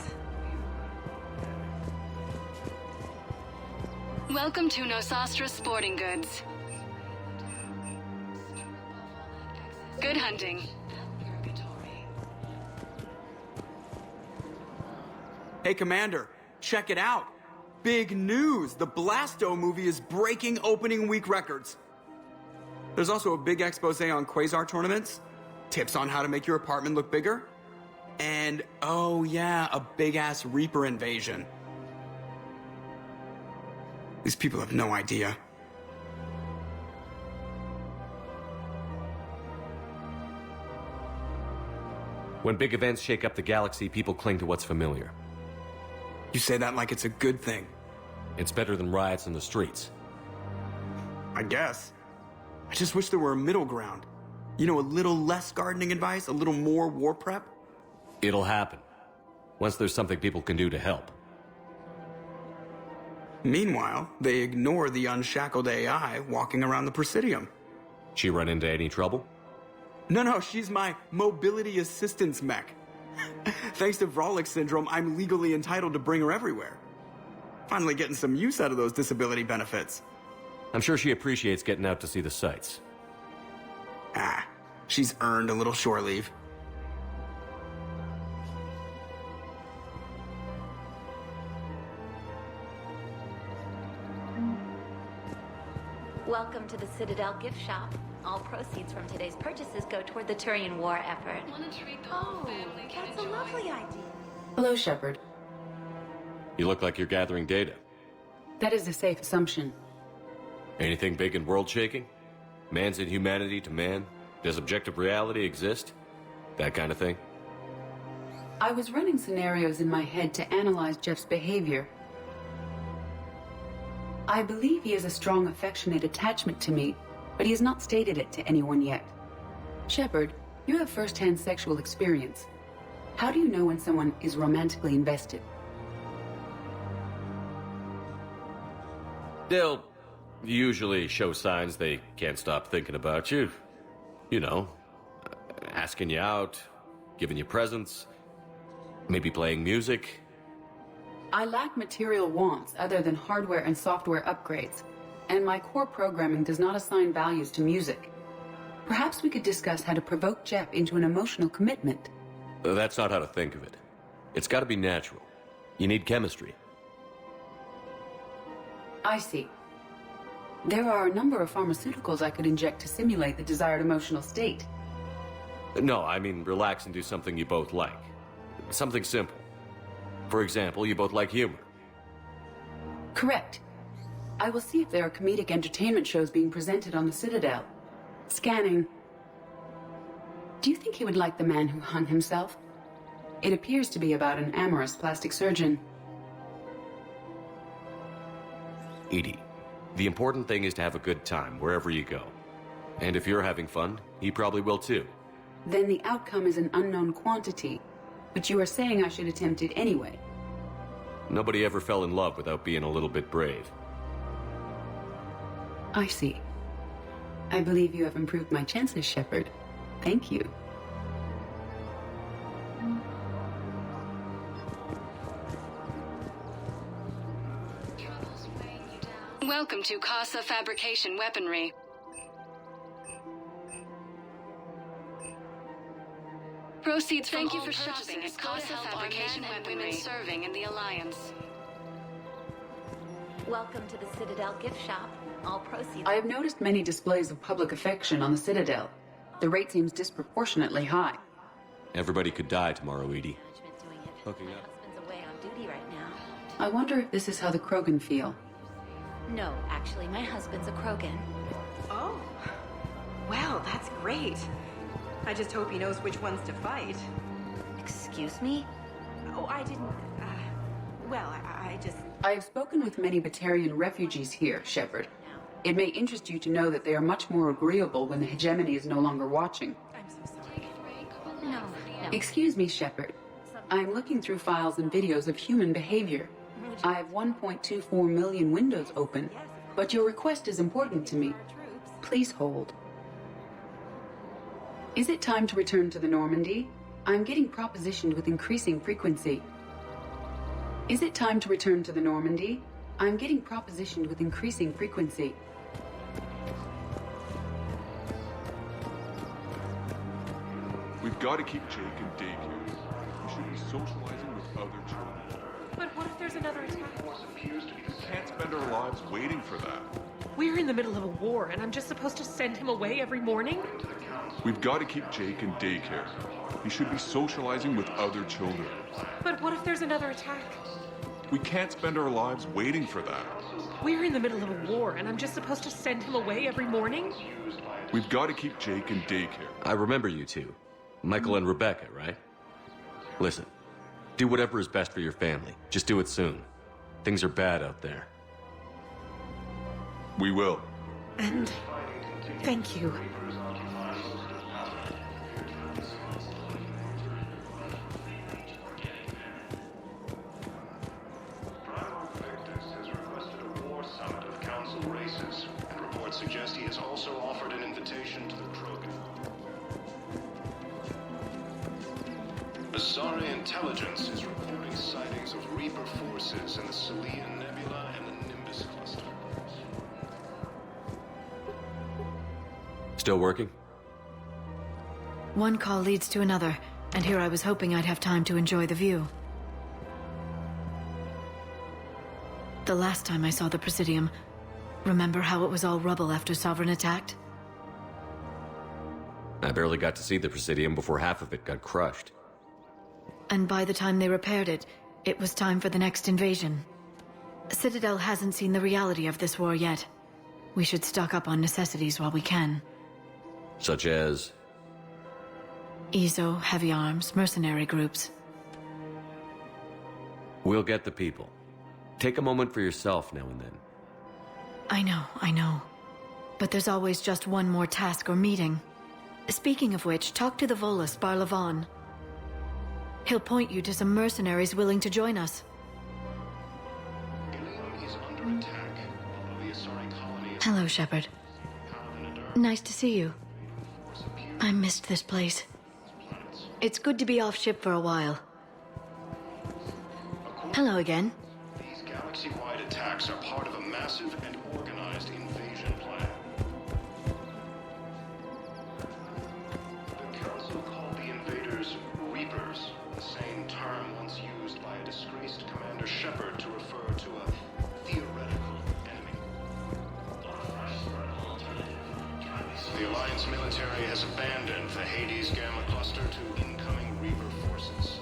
Welcome to Nosastra Sporting Goods. Good hunting. Hey, Commander, check it out. Big news! The Blasto movie is breaking opening week records. There's also a big expose on Quasar tournaments, tips on how to make your apartment look bigger, and, oh yeah, a big-ass Reaper invasion. These people have no idea. When big events shake up the galaxy, people cling to what's familiar. You say that like it's a good thing. It's better than riots in the streets. I guess. I just wish there were a middle ground. You know, a little less gardening advice, a little more war prep. It'll happen. Once there's something people can do to help. Meanwhile, they ignore the unshackled AI walking around the Presidium. She run into any trouble? No, she's my mobility assistance mech. Thanks to Vrolic syndrome, I'm legally entitled to bring her everywhere. Finally getting some use out of those disability benefits. I'm sure she appreciates getting out to see the sights. She's earned a little shore leave. Welcome to the Citadel gift shop. All proceeds from today's purchases go toward the Turian War effort. Oh, that's a lovely idea. Hello, Shepard. You look like you're gathering data. That is a safe assumption. Anything big and world-shaking? Man's inhumanity to man? Does objective reality exist? That kind of thing? I was running scenarios in my head to analyze Jeff's behavior. I believe he has a strong affectionate attachment to me, but he has not stated it to anyone yet. Shepard, you have first-hand sexual experience. How do you know when someone is romantically invested? They'll usually show signs they can't stop thinking about you. You know, asking you out, giving you presents, maybe playing music. I lack material wants other than hardware and software upgrades, and my core programming does not assign values to music. Perhaps we could discuss how to provoke Jeff into an emotional commitment. That's not how to think of it. It's got to be natural. You need chemistry. I see. There are a number of pharmaceuticals I could inject to simulate the desired emotional state. No, I mean relax and do something you both like. Something simple. For example, you both like humor. Correct. I will see if there are comedic entertainment shows being presented on the Citadel. Scanning. Do you think he would like The Man Who Hung Himself? It appears to be about an amorous plastic surgeon. Edie, the important thing is to have a good time wherever you go. And if you're having fun, he probably will too. Then the outcome is an unknown quantity, but you are saying I should attempt it anyway. Nobody ever fell in love without being a little bit brave. I see. I believe you have improved my chances, Shepard. Thank you. Welcome to Casa Fabrication Weaponry. Proceeds from Thank you all for purchasing shopping at Casa Fabrication and women serving in the Alliance. Welcome to the Citadel gift shop. All proceeds. I have noticed many displays of public affection on the Citadel. The rate seems disproportionately high. Everybody could die tomorrow, Edie. Hooking up. Husband's away on duty right now. I wonder if this is how the Krogan feel. No, actually, my husband's a Krogan. Oh. Well, that's great. I just hope he knows which ones to fight. Excuse me? Oh, I didn't... well, I just... I have spoken with many Batarian refugees here, Shepard. It may interest you to know that they are much more agreeable when the hegemony is no longer watching. I'm so sorry. No. Excuse me, Shepard. I am looking through files and videos of human behavior. I have 1.24 million windows open, but your request is important to me. Please hold. Is it time to return to the Normandy? I'm getting propositioned with increasing frequency. Is it time to return to the Normandy? I'm getting propositioned with increasing frequency. We've got to keep Jake in daycare. We should be socializing with other children. But what if there's another attack? We can't spend our lives waiting for that. We're in the middle of a war, and I'm just supposed to send him away every morning? We've got to keep Jake in daycare. He should be socializing with other children. But what if there's another attack? We can't spend our lives waiting for that. We're in the middle of a war, and I'm just supposed to send him away every morning? We've got to keep Jake in daycare. I remember you two. Michael and Rebecca, right? Listen, do whatever is best for your family. Just do it soon. Things are bad out there. We will. And thank you. Suggest he has also offered an invitation to the Krogan. Asari intelligence is reporting sightings of Reaper forces in the Salian Nebula and the Nimbus cluster. Still working? One call leads to another, and here I was hoping I'd have time to enjoy the view. The last time I saw the Presidium, remember how it was all rubble after Sovereign attacked? I barely got to see the Presidium before half of it got crushed. And by the time they repaired it, it was time for the next invasion. Citadel hasn't seen the reality of this war yet. We should stock up on necessities while we can. Such as? EZO, heavy arms, mercenary groups. We'll get the people. Take a moment for yourself now and then. I know. But there's always just one more task or meeting. Speaking of which, talk to the Volus, Barlavan. He'll point you to some mercenaries willing to join us. Hello, Shepard. Nice to see you. I missed this place. It's good to be off ship for a while. Hello again. These galaxy-wide attacks are part of a massive and organized invasion plan. The Council called the invaders Reapers, the same term once used by a disgraced Commander Shepard to refer to a theoretical enemy. Alliance military has abandoned the Hades Gamma cluster to incoming Reaper forces.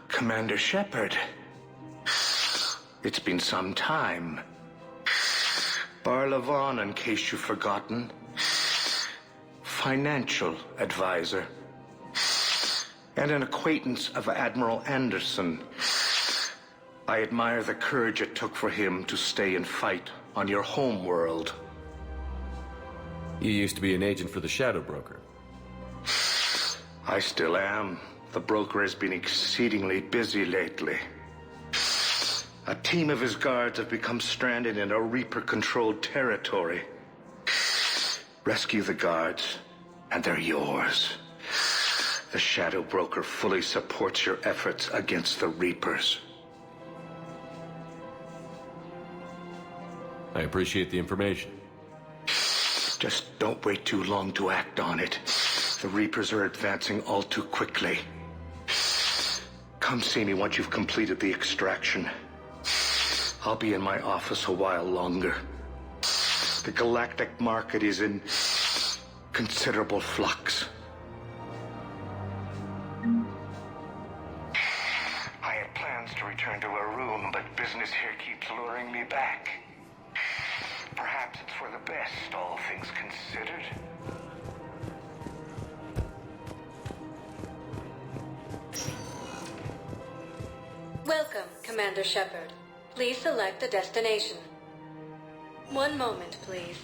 Commander Shepard. It's been some time. Barlavon, in case you've forgotten. Financial advisor. And an acquaintance of Admiral Anderson. I admire the courage it took for him to stay and fight on your home world. You used to be an agent for the Shadow Broker. I still am. The broker has been exceedingly busy lately. A team of his guards have become stranded in a Reaper-controlled territory. Rescue the guards, and they're yours. The Shadow Broker fully supports your efforts against the Reapers. I appreciate the information. Just don't wait too long to act on it. The Reapers are advancing all too quickly. Come see me once you've completed the extraction. I'll be in my office a while longer. The galactic market is in considerable flux. I had plans to return to a room, but business here keeps luring me back. Perhaps it's for the best, all things considered. Welcome, Commander Shepard. Please select a destination. One moment, please.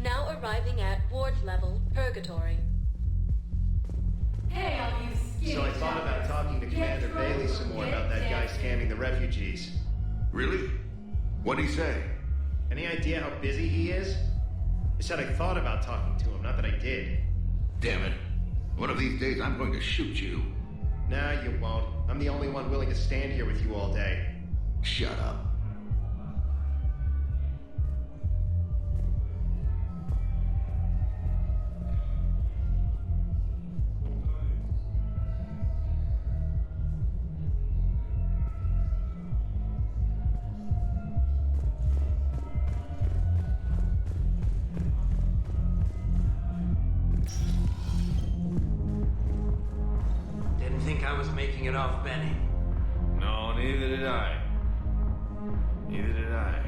Now arriving at ward level, Purgatory. Hey, all you skinny. So I thought about talking to Commander Bailey some more about that guy scamming the refugees. Really? What'd he say? Any idea how busy he is? I said I thought about talking to him, not that I did. Damn it. One of these days I'm going to shoot you. Nah, you won't. I'm the only one willing to stand here with you all day. Shut up. I was making it off Benny. No, neither did I. Neither did I.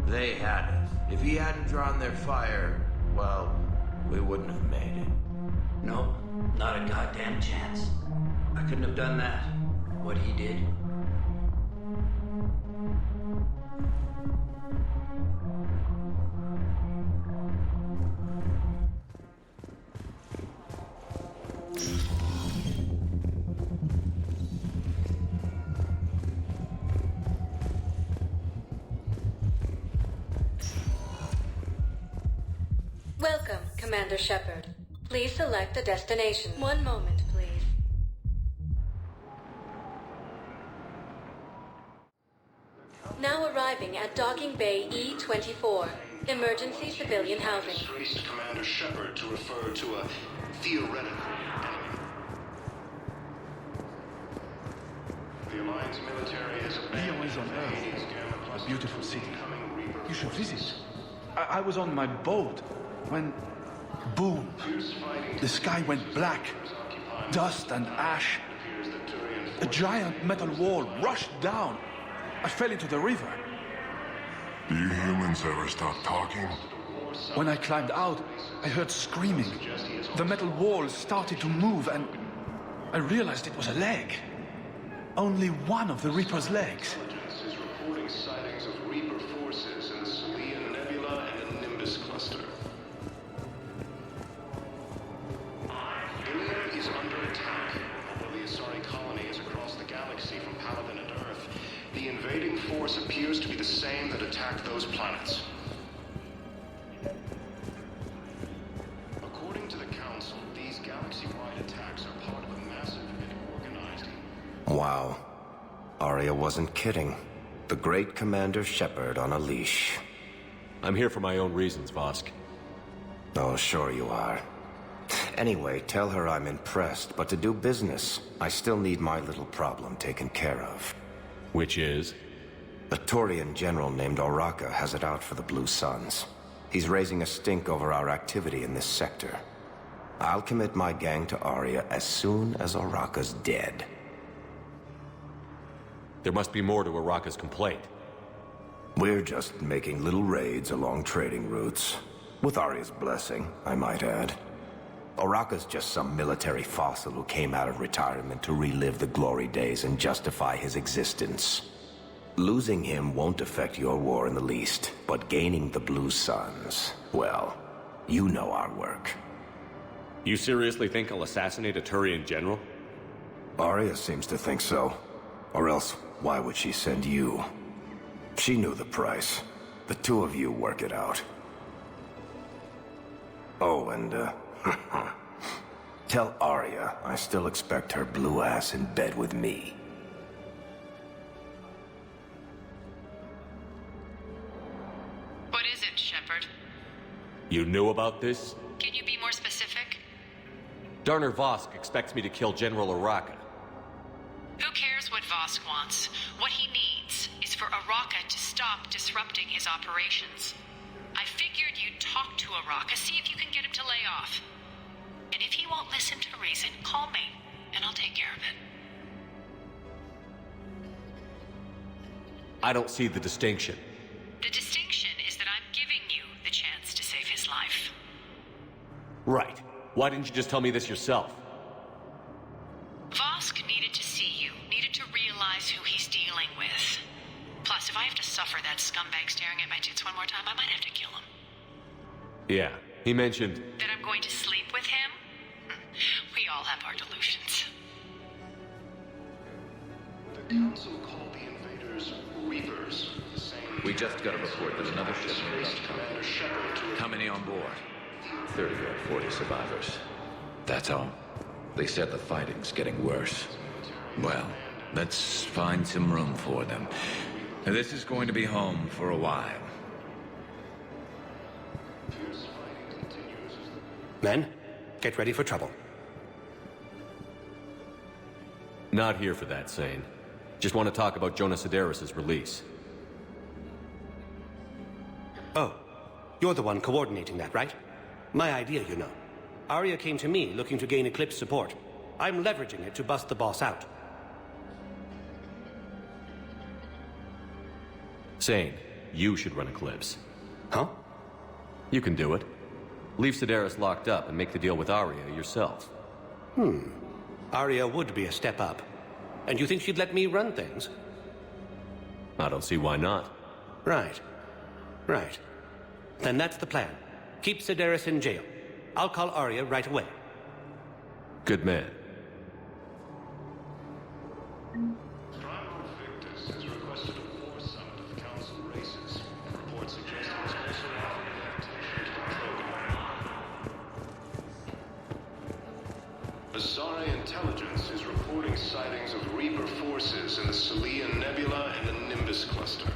They had us. If he hadn't drawn their fire, well, we wouldn't have made it. Nope, not a goddamn chance. I couldn't have done that. What he did. Welcome, Commander Shepard. Please select a destination. One moment, please. Now arriving at Docking Bay E-24. Emergency civilian housing. Disgraced Commander Shepard to refer to a theoretical enemy. The Alliance military has abandoned on the Hades Gamma Earth, cluster. a beautiful city. You should visit. I was on my boat when, boom, the sky went black, dust and ash. A giant metal wall rushed down. I fell into the river. Do you humans ever stop talking? When I climbed out, I heard screaming. The metal wall started to move and I realized it was a leg. Only one of the Reaper's legs. Intelligence is reporting sightings of Reaper forces in the Salian Nebula and the Nimbus cluster. Ilium is under attack. Although the Asari colony is across the galaxy from Paladin and Earth, the invading force appears to be the same that attacked those planets. According to the Council, these galaxy-wide attacks are part of a massive and organized... Wow. Aria wasn't kidding. The great Commander Shepard on a leash. I'm here for my own reasons, Vosk. Oh, sure you are. Anyway, tell her I'm impressed, but to do business, I still need my little problem taken care of. Which is? A Turian general named Oraka has it out for the Blue Suns. He's raising a stink over our activity in this sector. I'll commit my gang to Aria as soon as Oraka's dead. There must be more to Oraka's complaint. We're just making little raids along trading routes. With Aria's blessing, I might add. Oraka's just some military fossil who came out of retirement to relive the glory days and justify his existence. Losing him won't affect your war in the least, but gaining the Blue Suns, well, you know our work. You seriously think I'll assassinate a Turian general? Aria seems to think so. Or else, why would she send you? She knew the price. The two of you work it out. Oh, and, tell Aria I still expect her blue ass in bed with me. What is it, Shepard? You knew about this? Can you be more specific? Darner Vosk expects me to kill General Oraka. Who cares what Vosk wants? What he needs is for Oraka to stop disrupting his operations. I figured you'd talk to Oraka, see if you can get him to lay off. And if he won't listen to reason, call me, and I'll take care of it. I don't see the distinction. The distinction is that I'm giving you the chance to save his life. Right. Why didn't you just tell me this yourself? Vosk needed to see you, needed to realize who he's dealing with. Plus, if I have to suffer that scumbag staring at my tits one more time, I might have to kill him. Yeah, he mentioned... That I'm going to sleep with him? We all have our delusions. The Council called the invaders Reapers. We just got a report that another shipment is Commander Shepard. How many on board? 30 or 40 survivors. That's all. They said the fighting's getting worse. Well, let's find some room for them. This is going to be home for a while. Men, get ready for trouble. Not here for that, Sane. Just want to talk about Jonas Sedaris' release. Oh, you're the one coordinating that, right? My idea, you know. Aria came to me looking to gain Eclipse support. I'm leveraging it to bust the boss out. Sane, you should run Eclipse. Huh? You can do it. Leave Sedaris locked up and make the deal with Aria yourself. Aria would be a step up. And you think she'd let me run things? I don't see why not. Right. Right. Then that's the plan. Keep Sedaris in jail. I'll call Aria right away. Good man. Victus has requested a war summit of Council races. Reports suggest he was also offered an invitation to the program. Asari intelligence is reporting sightings of Reaper forces in the Salian Nebula and the Nimbus cluster.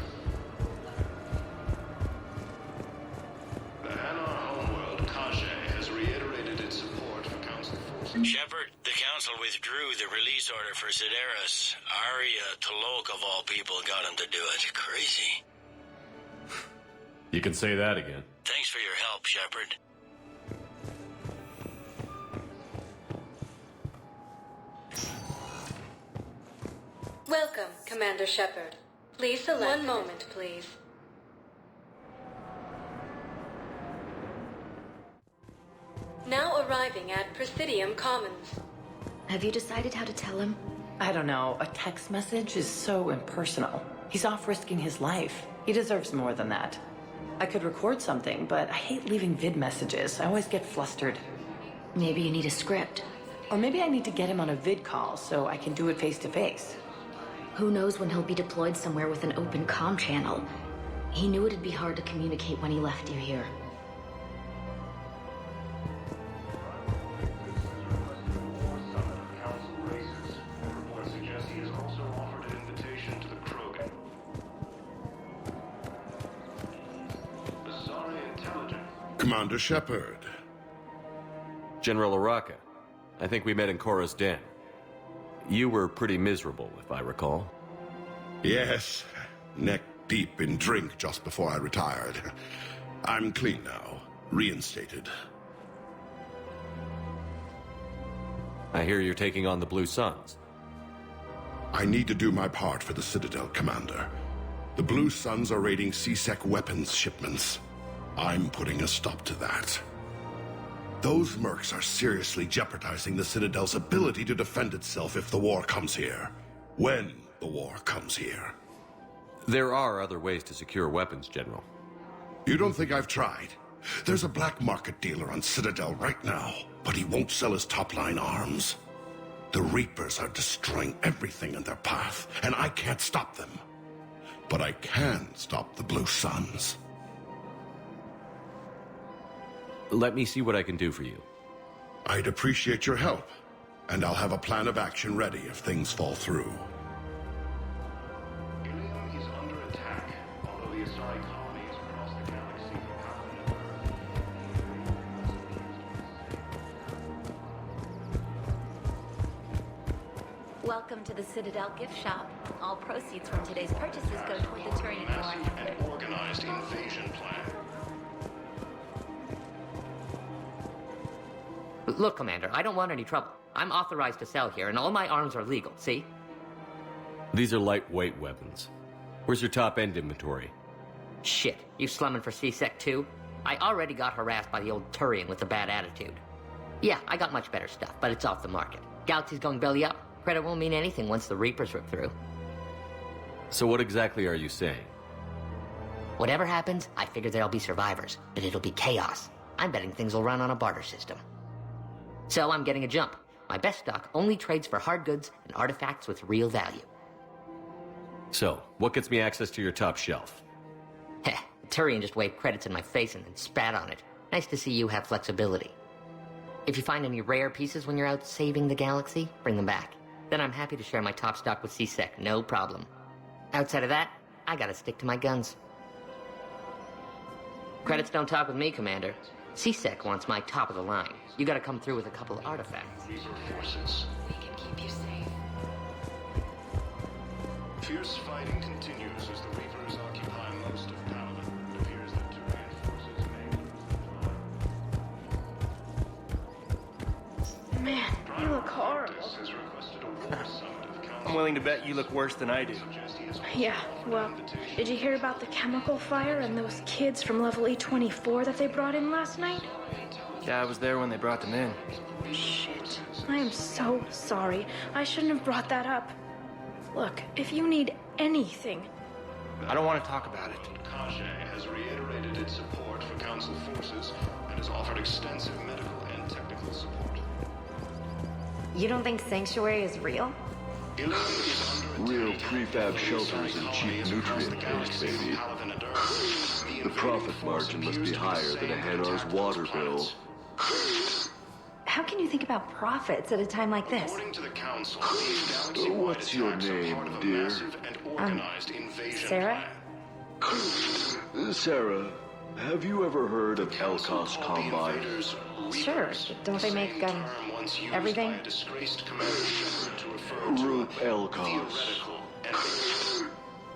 The Hanar homeworld, Kaje, has reiterated its support for Council forces. Shepard, the Council withdrew the release order for Sedaris. Aria Tolok, of all people, got him to do it. Crazy. You can say that again. Thanks for your help, Shepard. Welcome, Commander Shepard. Please select... One moment, please. Now arriving at Presidium Commons. Have you decided how to tell him? I don't know. A text message is so impersonal. He's off risking his life. He deserves more than that. I could record something, but I hate leaving vid messages. I always get flustered. Maybe you need a script. Or maybe I need to get him on a vid call so I can do it face to face. Who knows when he'll be deployed somewhere with an open comm channel. He knew it'd be hard to communicate when he left you here. Commander Shepard. General Araka. I think we met in Korra's den. You were pretty miserable, if I recall. Yes, neck deep in drink just before I retired. I'm clean now, reinstated. I hear you're taking on the Blue Suns. I need to do my part for the Citadel, Commander. The Blue Suns are raiding C-Sec weapons shipments. I'm putting a stop to that. Those mercs are seriously jeopardizing the Citadel's ability to defend itself if the war comes here. When the war comes here. There are other ways to secure weapons, General. You don't think I've tried? There's a black market dealer on Citadel right now, but he won't sell his top-line arms. The Reapers are destroying everything in their path, and I can't stop them. But I can stop the Blue Suns. Let me see what I can do for you. I'd appreciate your help, and I'll have a plan of action ready if things fall through. Ilium is under attack, although the Asari colonies across the galaxy Welcome to the Citadel gift shop. All proceeds from today's purchases go toward the Turian War. and organized invasion plan. Look, Commander, I don't want any trouble. I'm authorized to sell here, and all my arms are legal, see? These are lightweight weapons. Where's your top-end inventory? Shit, you slumming for C-Sec too? I already got harassed by the old Turian with a bad attitude. Yeah, I got much better stuff, but it's off the market. Galaxy's going belly up. Credit won't mean anything once the Reapers rip through. So what exactly are you saying? Whatever happens, I figure there'll be survivors, but it'll be chaos. I'm betting things will run on a barter system. So I'm getting a jump. My best stock only trades for hard goods and artifacts with real value. So, what gets me access to your top shelf? Heh, Turian just waved credits in my face and then spat on it. Nice to see you have flexibility. If you find any rare pieces when you're out saving the galaxy, bring them back. Then I'm happy to share my top stock with C-Sec, no problem. Outside of that, I gotta stick to my guns. Credits don't talk with me, Commander. C-Sec wants my top of the line. You gotta come through with a couple of artifacts. We can keep you safe. Fierce fighting continues as the Reapers occupy most of Paladin. It appears that Turian forces may... Man, you look horrible. I'm willing to bet you look worse than I do. Yeah, well, did you hear about the chemical fire and those kids from level E24 that they brought in last night? Yeah, I was there when they brought them in. Shit. I am so sorry. I shouldn't have brought that up. Look, if you need anything... I don't want to talk about it. Kage has reiterated its support for Council forces and has offered extensive medical and technical support. You don't think Sanctuary is real? Real prefab shelters and cheap nutrient paste, baby. The profit margin must be higher than a Hanar's water bill. How can you think about profits at a time like this? According to the Council, What's your name, dear? Sarah? Sarah, have you ever heard of Elkos Combine? Sure. Don't they make, everything? Roop Elkos.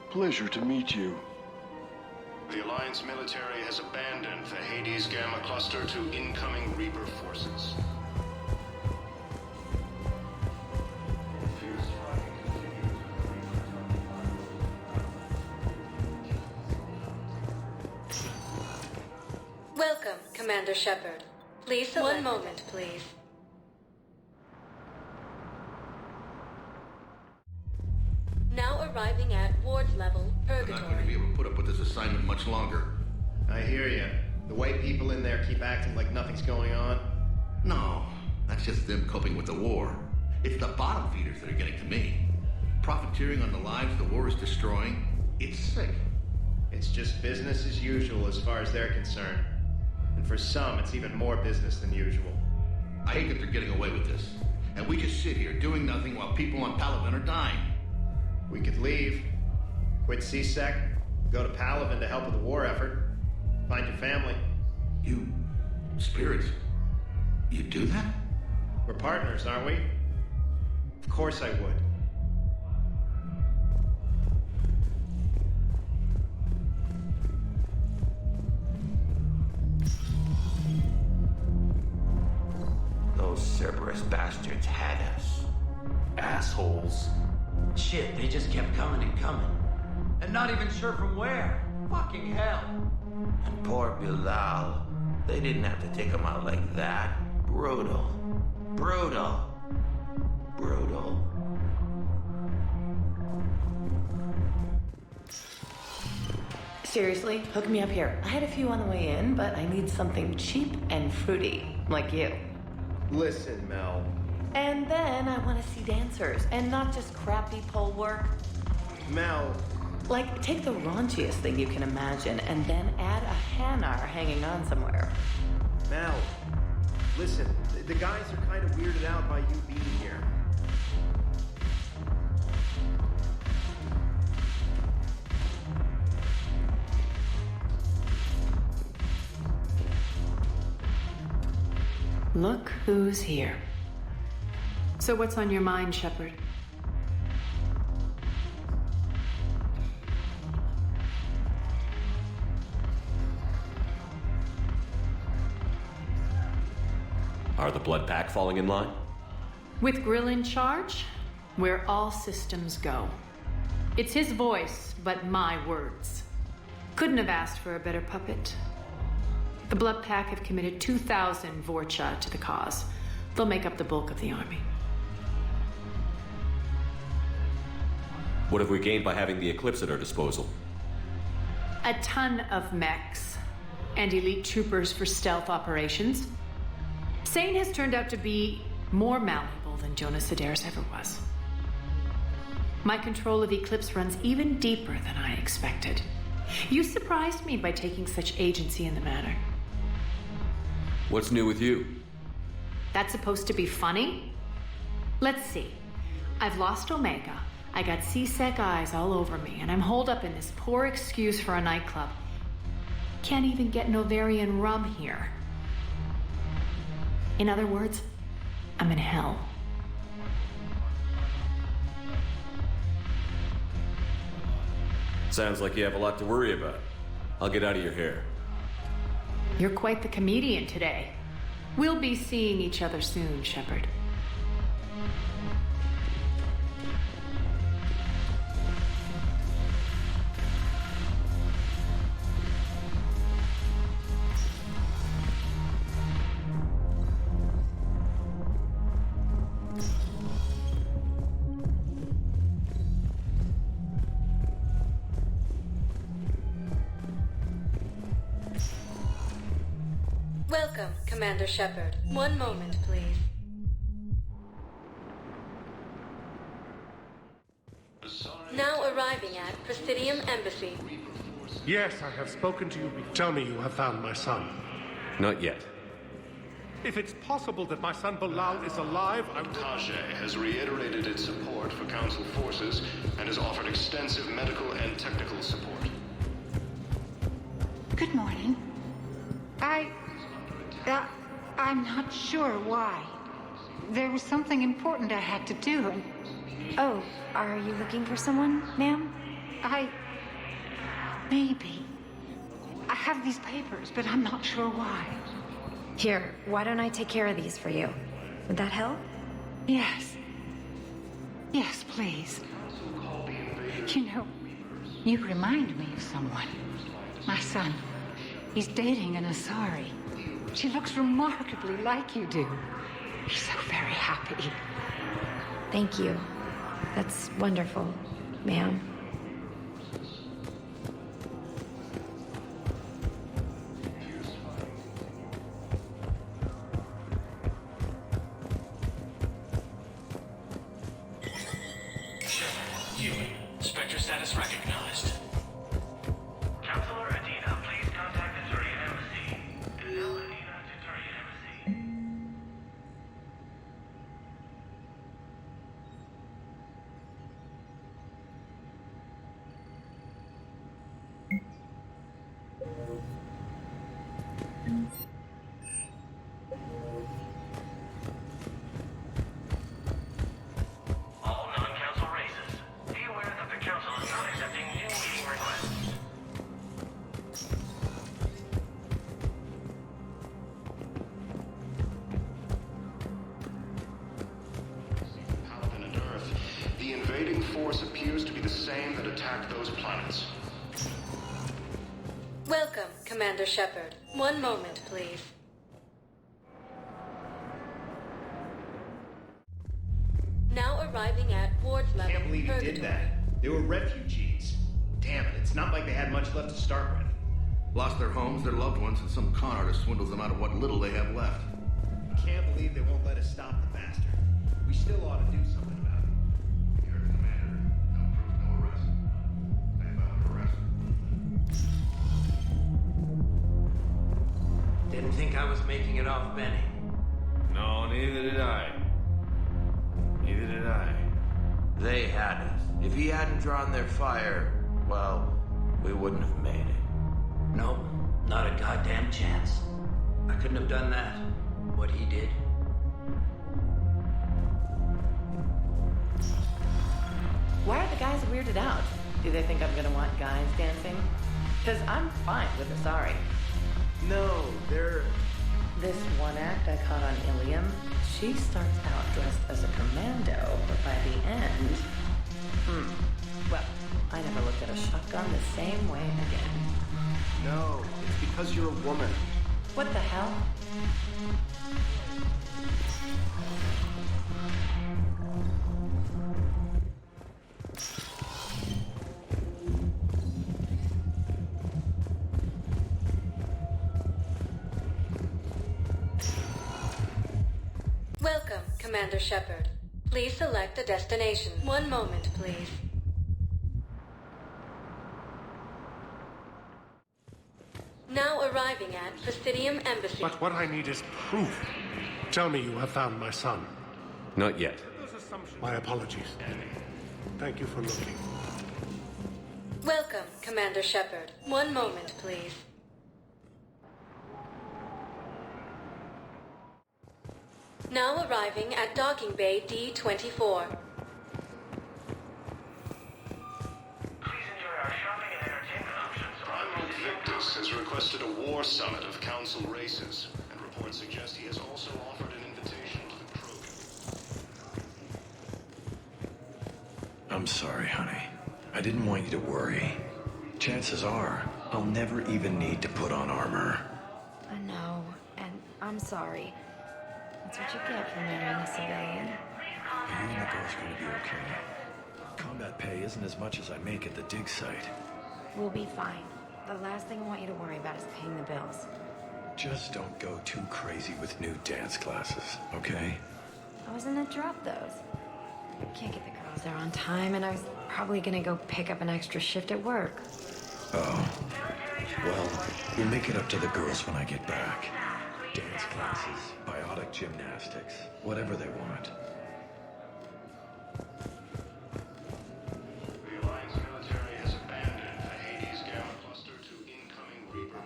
Pleasure to meet you. The Alliance military has abandoned the Hades Gamma cluster to incoming Reaper forces. Welcome, Commander Shepard. Please select. One moment, please. Now arriving at ward level, Purgatory. I'm not going to be able to put up with this assignment much longer. I hear you. The white people in there keep acting like nothing's going on. No, that's just them coping with the war. It's the bottom feeders that are getting to me. Profiteering on the lives the war is destroying. It's sick. It's just business as usual as far as they're concerned. And for some, it's even more business than usual. I hate that they're getting away with this. And we just sit here doing nothing while people on Palaven are dying. We could leave, quit C-Sec, go to Palaven to help with the war effort, find your family. You... spirits... you do that? We're partners, aren't we? Of course I would. Those Cerberus bastards had us. Assholes. Shit, they just kept coming and coming. And not even sure from where. Fucking hell. And poor Bilal. They didn't have to take him out like that. Brutal. Brutal. Brutal. Seriously, hook me up here. I had a few on the way in, but I need something cheap and fruity, like you. Listen, Mel. And then I want to see dancers, and not just crappy pole work. Mel. Like, take the raunchiest thing you can imagine, and then add a hanar hanging on somewhere. Mel. Listen, the guys are kind of weirded out by you being here. Look who's here. So what's on your mind, Shepard? Are the Blood Pack falling in line? With Grill in charge, where all systems go. It's his voice, but my words. Couldn't have asked for a better puppet. The Blood Pack have committed 2,000 Vorcha to the cause. They'll make up the bulk of the army. What have we gained by having the Eclipse at our disposal? A ton of mechs and elite troopers for stealth operations. Sane has turned out to be more malleable than Jonas Sedaris ever was. My control of Eclipse runs even deeper than I expected. You surprised me by taking such agency in the matter. What's new with you? That's supposed to be funny? Let's see. I've lost Omega. I got C-Sec eyes all over me, and I'm holed up in this poor excuse for a nightclub. Can't even get Novarian rum here. In other words, I'm in hell. Sounds like you have a lot to worry about. I'll get out of your hair. You're quite the comedian today. We'll be seeing each other soon, Shepard. Welcome, Commander Shepard. One moment, please. Now arriving at Presidium Embassy. Yes, I have spoken to you. Tell me you have found my son. Not yet. If it's possible that my son Bilal is alive, Tajay has reiterated its support for Council forces and has offered extensive medical and technical support. Good morning. I'm not sure why. There was something important I had to do, and... Oh, are you looking for someone, ma'am? Maybe. I have these papers, but I'm not sure why. Here, why don't I take care of these for you? Would that help? Yes. Yes, please. You know, you remind me of someone. My son. He's dating an Asari. She looks remarkably like you do. He's so very happy. Thank you. That's wonderful, ma'am. Human. Spectre status recognized. Counselor Adina, please contact the Turian Embassy. Tell Adina to Turian Embassy. force appears to be the same that attacked those planets. Welcome, Commander Shepard. One moment, please. Now arriving at ward level. Can't believe you did that. They were refugees. Damn it, it's not like they had much left to start with. Lost their homes, their loved ones, and some con artist swindles them out of what little they have left. Can't believe they won't let us stop the bastard. We still ought to do something about it. You're commander. No proof, no arrest. I found arrest. Didn't think I was making it off Benny. No, neither did I. Neither did I. They had us. If he hadn't drawn their fire, well, we wouldn't have made it. Nope, not a goddamn chance. I couldn't have done that. What he did. Why are the guys weirded out? Do they think I'm gonna want guys dancing? Because I'm fine with Asari. No, they're... This one act I caught on Ilium, she starts out dressed as a commando, but by the end... Well, I never looked at a shotgun the same way again. No, it's because you're a woman. What the hell? Welcome, Commander Shepard. Please select a destination. One moment, please. Now arriving at Presidium Embassy. But what I need is proof. Tell me you have found my son. Not yet. My apologies. Thank you for looking. Welcome, Commander Shepard. One moment, please. Now arriving at Docking Bay D-24. Admiral Victus has requested a war summit of Council races, and reports suggest he has also offered an invitation to the crew. I'm sorry, honey. I didn't want you to worry. Chances are, I'll never even need to put on armor. I know, and I'm sorry. That's what you get for marrying a civilian. You and the girl's gonna be okay. Combat pay isn't as much as I make at the dig site. We'll be fine. The last thing I want you to worry about is paying the bills. Just don't go too crazy with new dance classes, okay? I was gonna drop those. Can't get the girls there on time, and I was probably gonna go pick up an extra shift at work. Oh. Well, we'll make it up to the girls when I get back. Dance classes, biotic gymnastics, whatever they want. The Alliance military has abandoned the Hades Gamma Cluster to incoming Reaper.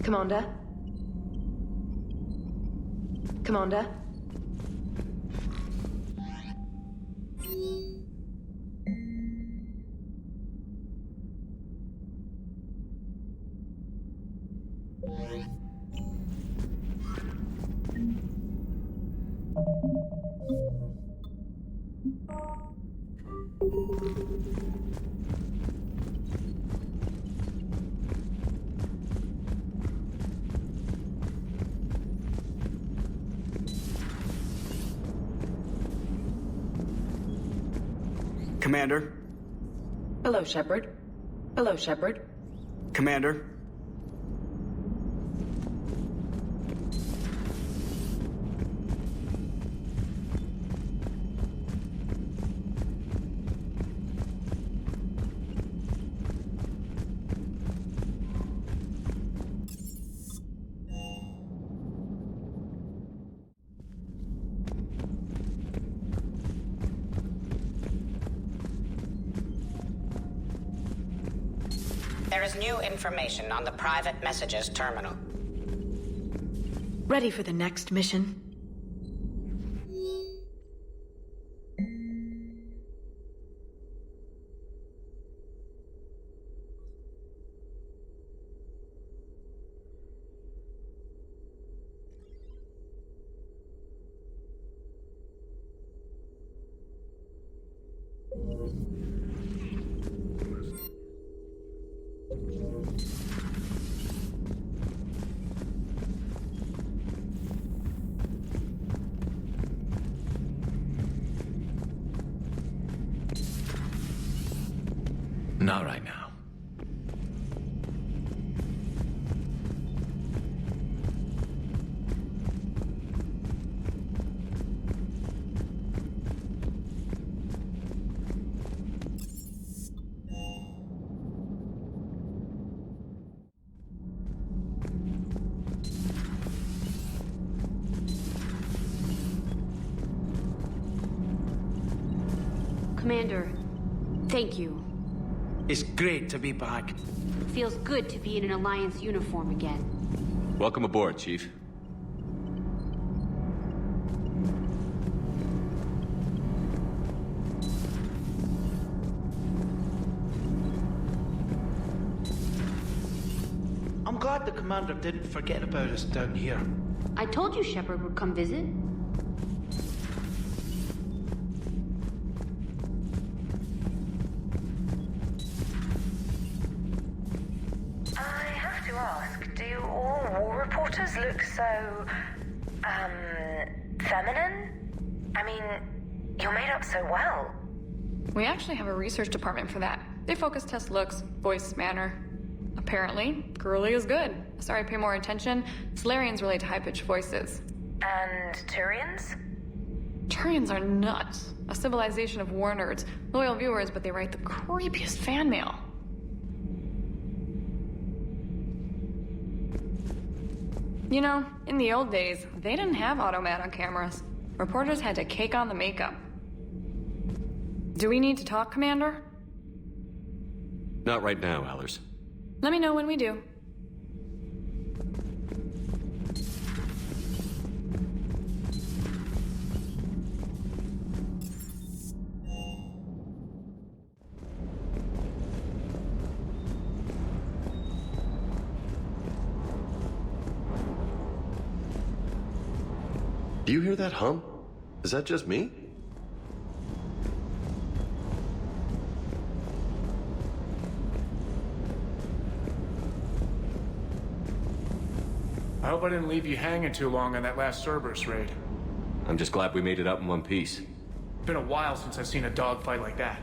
Commander? Commander? Commander? Hello, Shepard. Hello, Shepard. Commander? There is new information on the private messages terminal. Ready for the next mission? Not right now. Commander, thank you. It's great to be back. Feels good to be in an Alliance uniform again. Welcome aboard, Chief. I'm glad the Commander didn't forget about us down here. I told you Shepard would come visit. I have to ask, do all war reporters look so, feminine? I mean, you're made up so well. We actually have a research department for that. They focus test looks, voice, manner. Apparently, girly is good. Sorry, pay more attention. Solarians relate to high-pitched voices. And Turians? Turians are nuts. A civilization of war nerds. Loyal viewers, but they write the creepiest fan mail. You know, in the old days, they didn't have automat on cameras. Reporters had to cake on the makeup. Do we need to talk, Commander? Not right now, Allers. Let me know when we do. Do you hear that hum? Is that just me? I hope I didn't leave you hanging too long on that last Cerberus raid. I'm just glad we made it out in one piece. Been a while since I've seen a dogfight like that.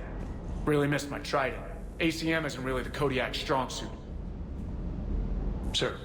Really missed my trident. ACM isn't really the Kodiak strong suit. Sir.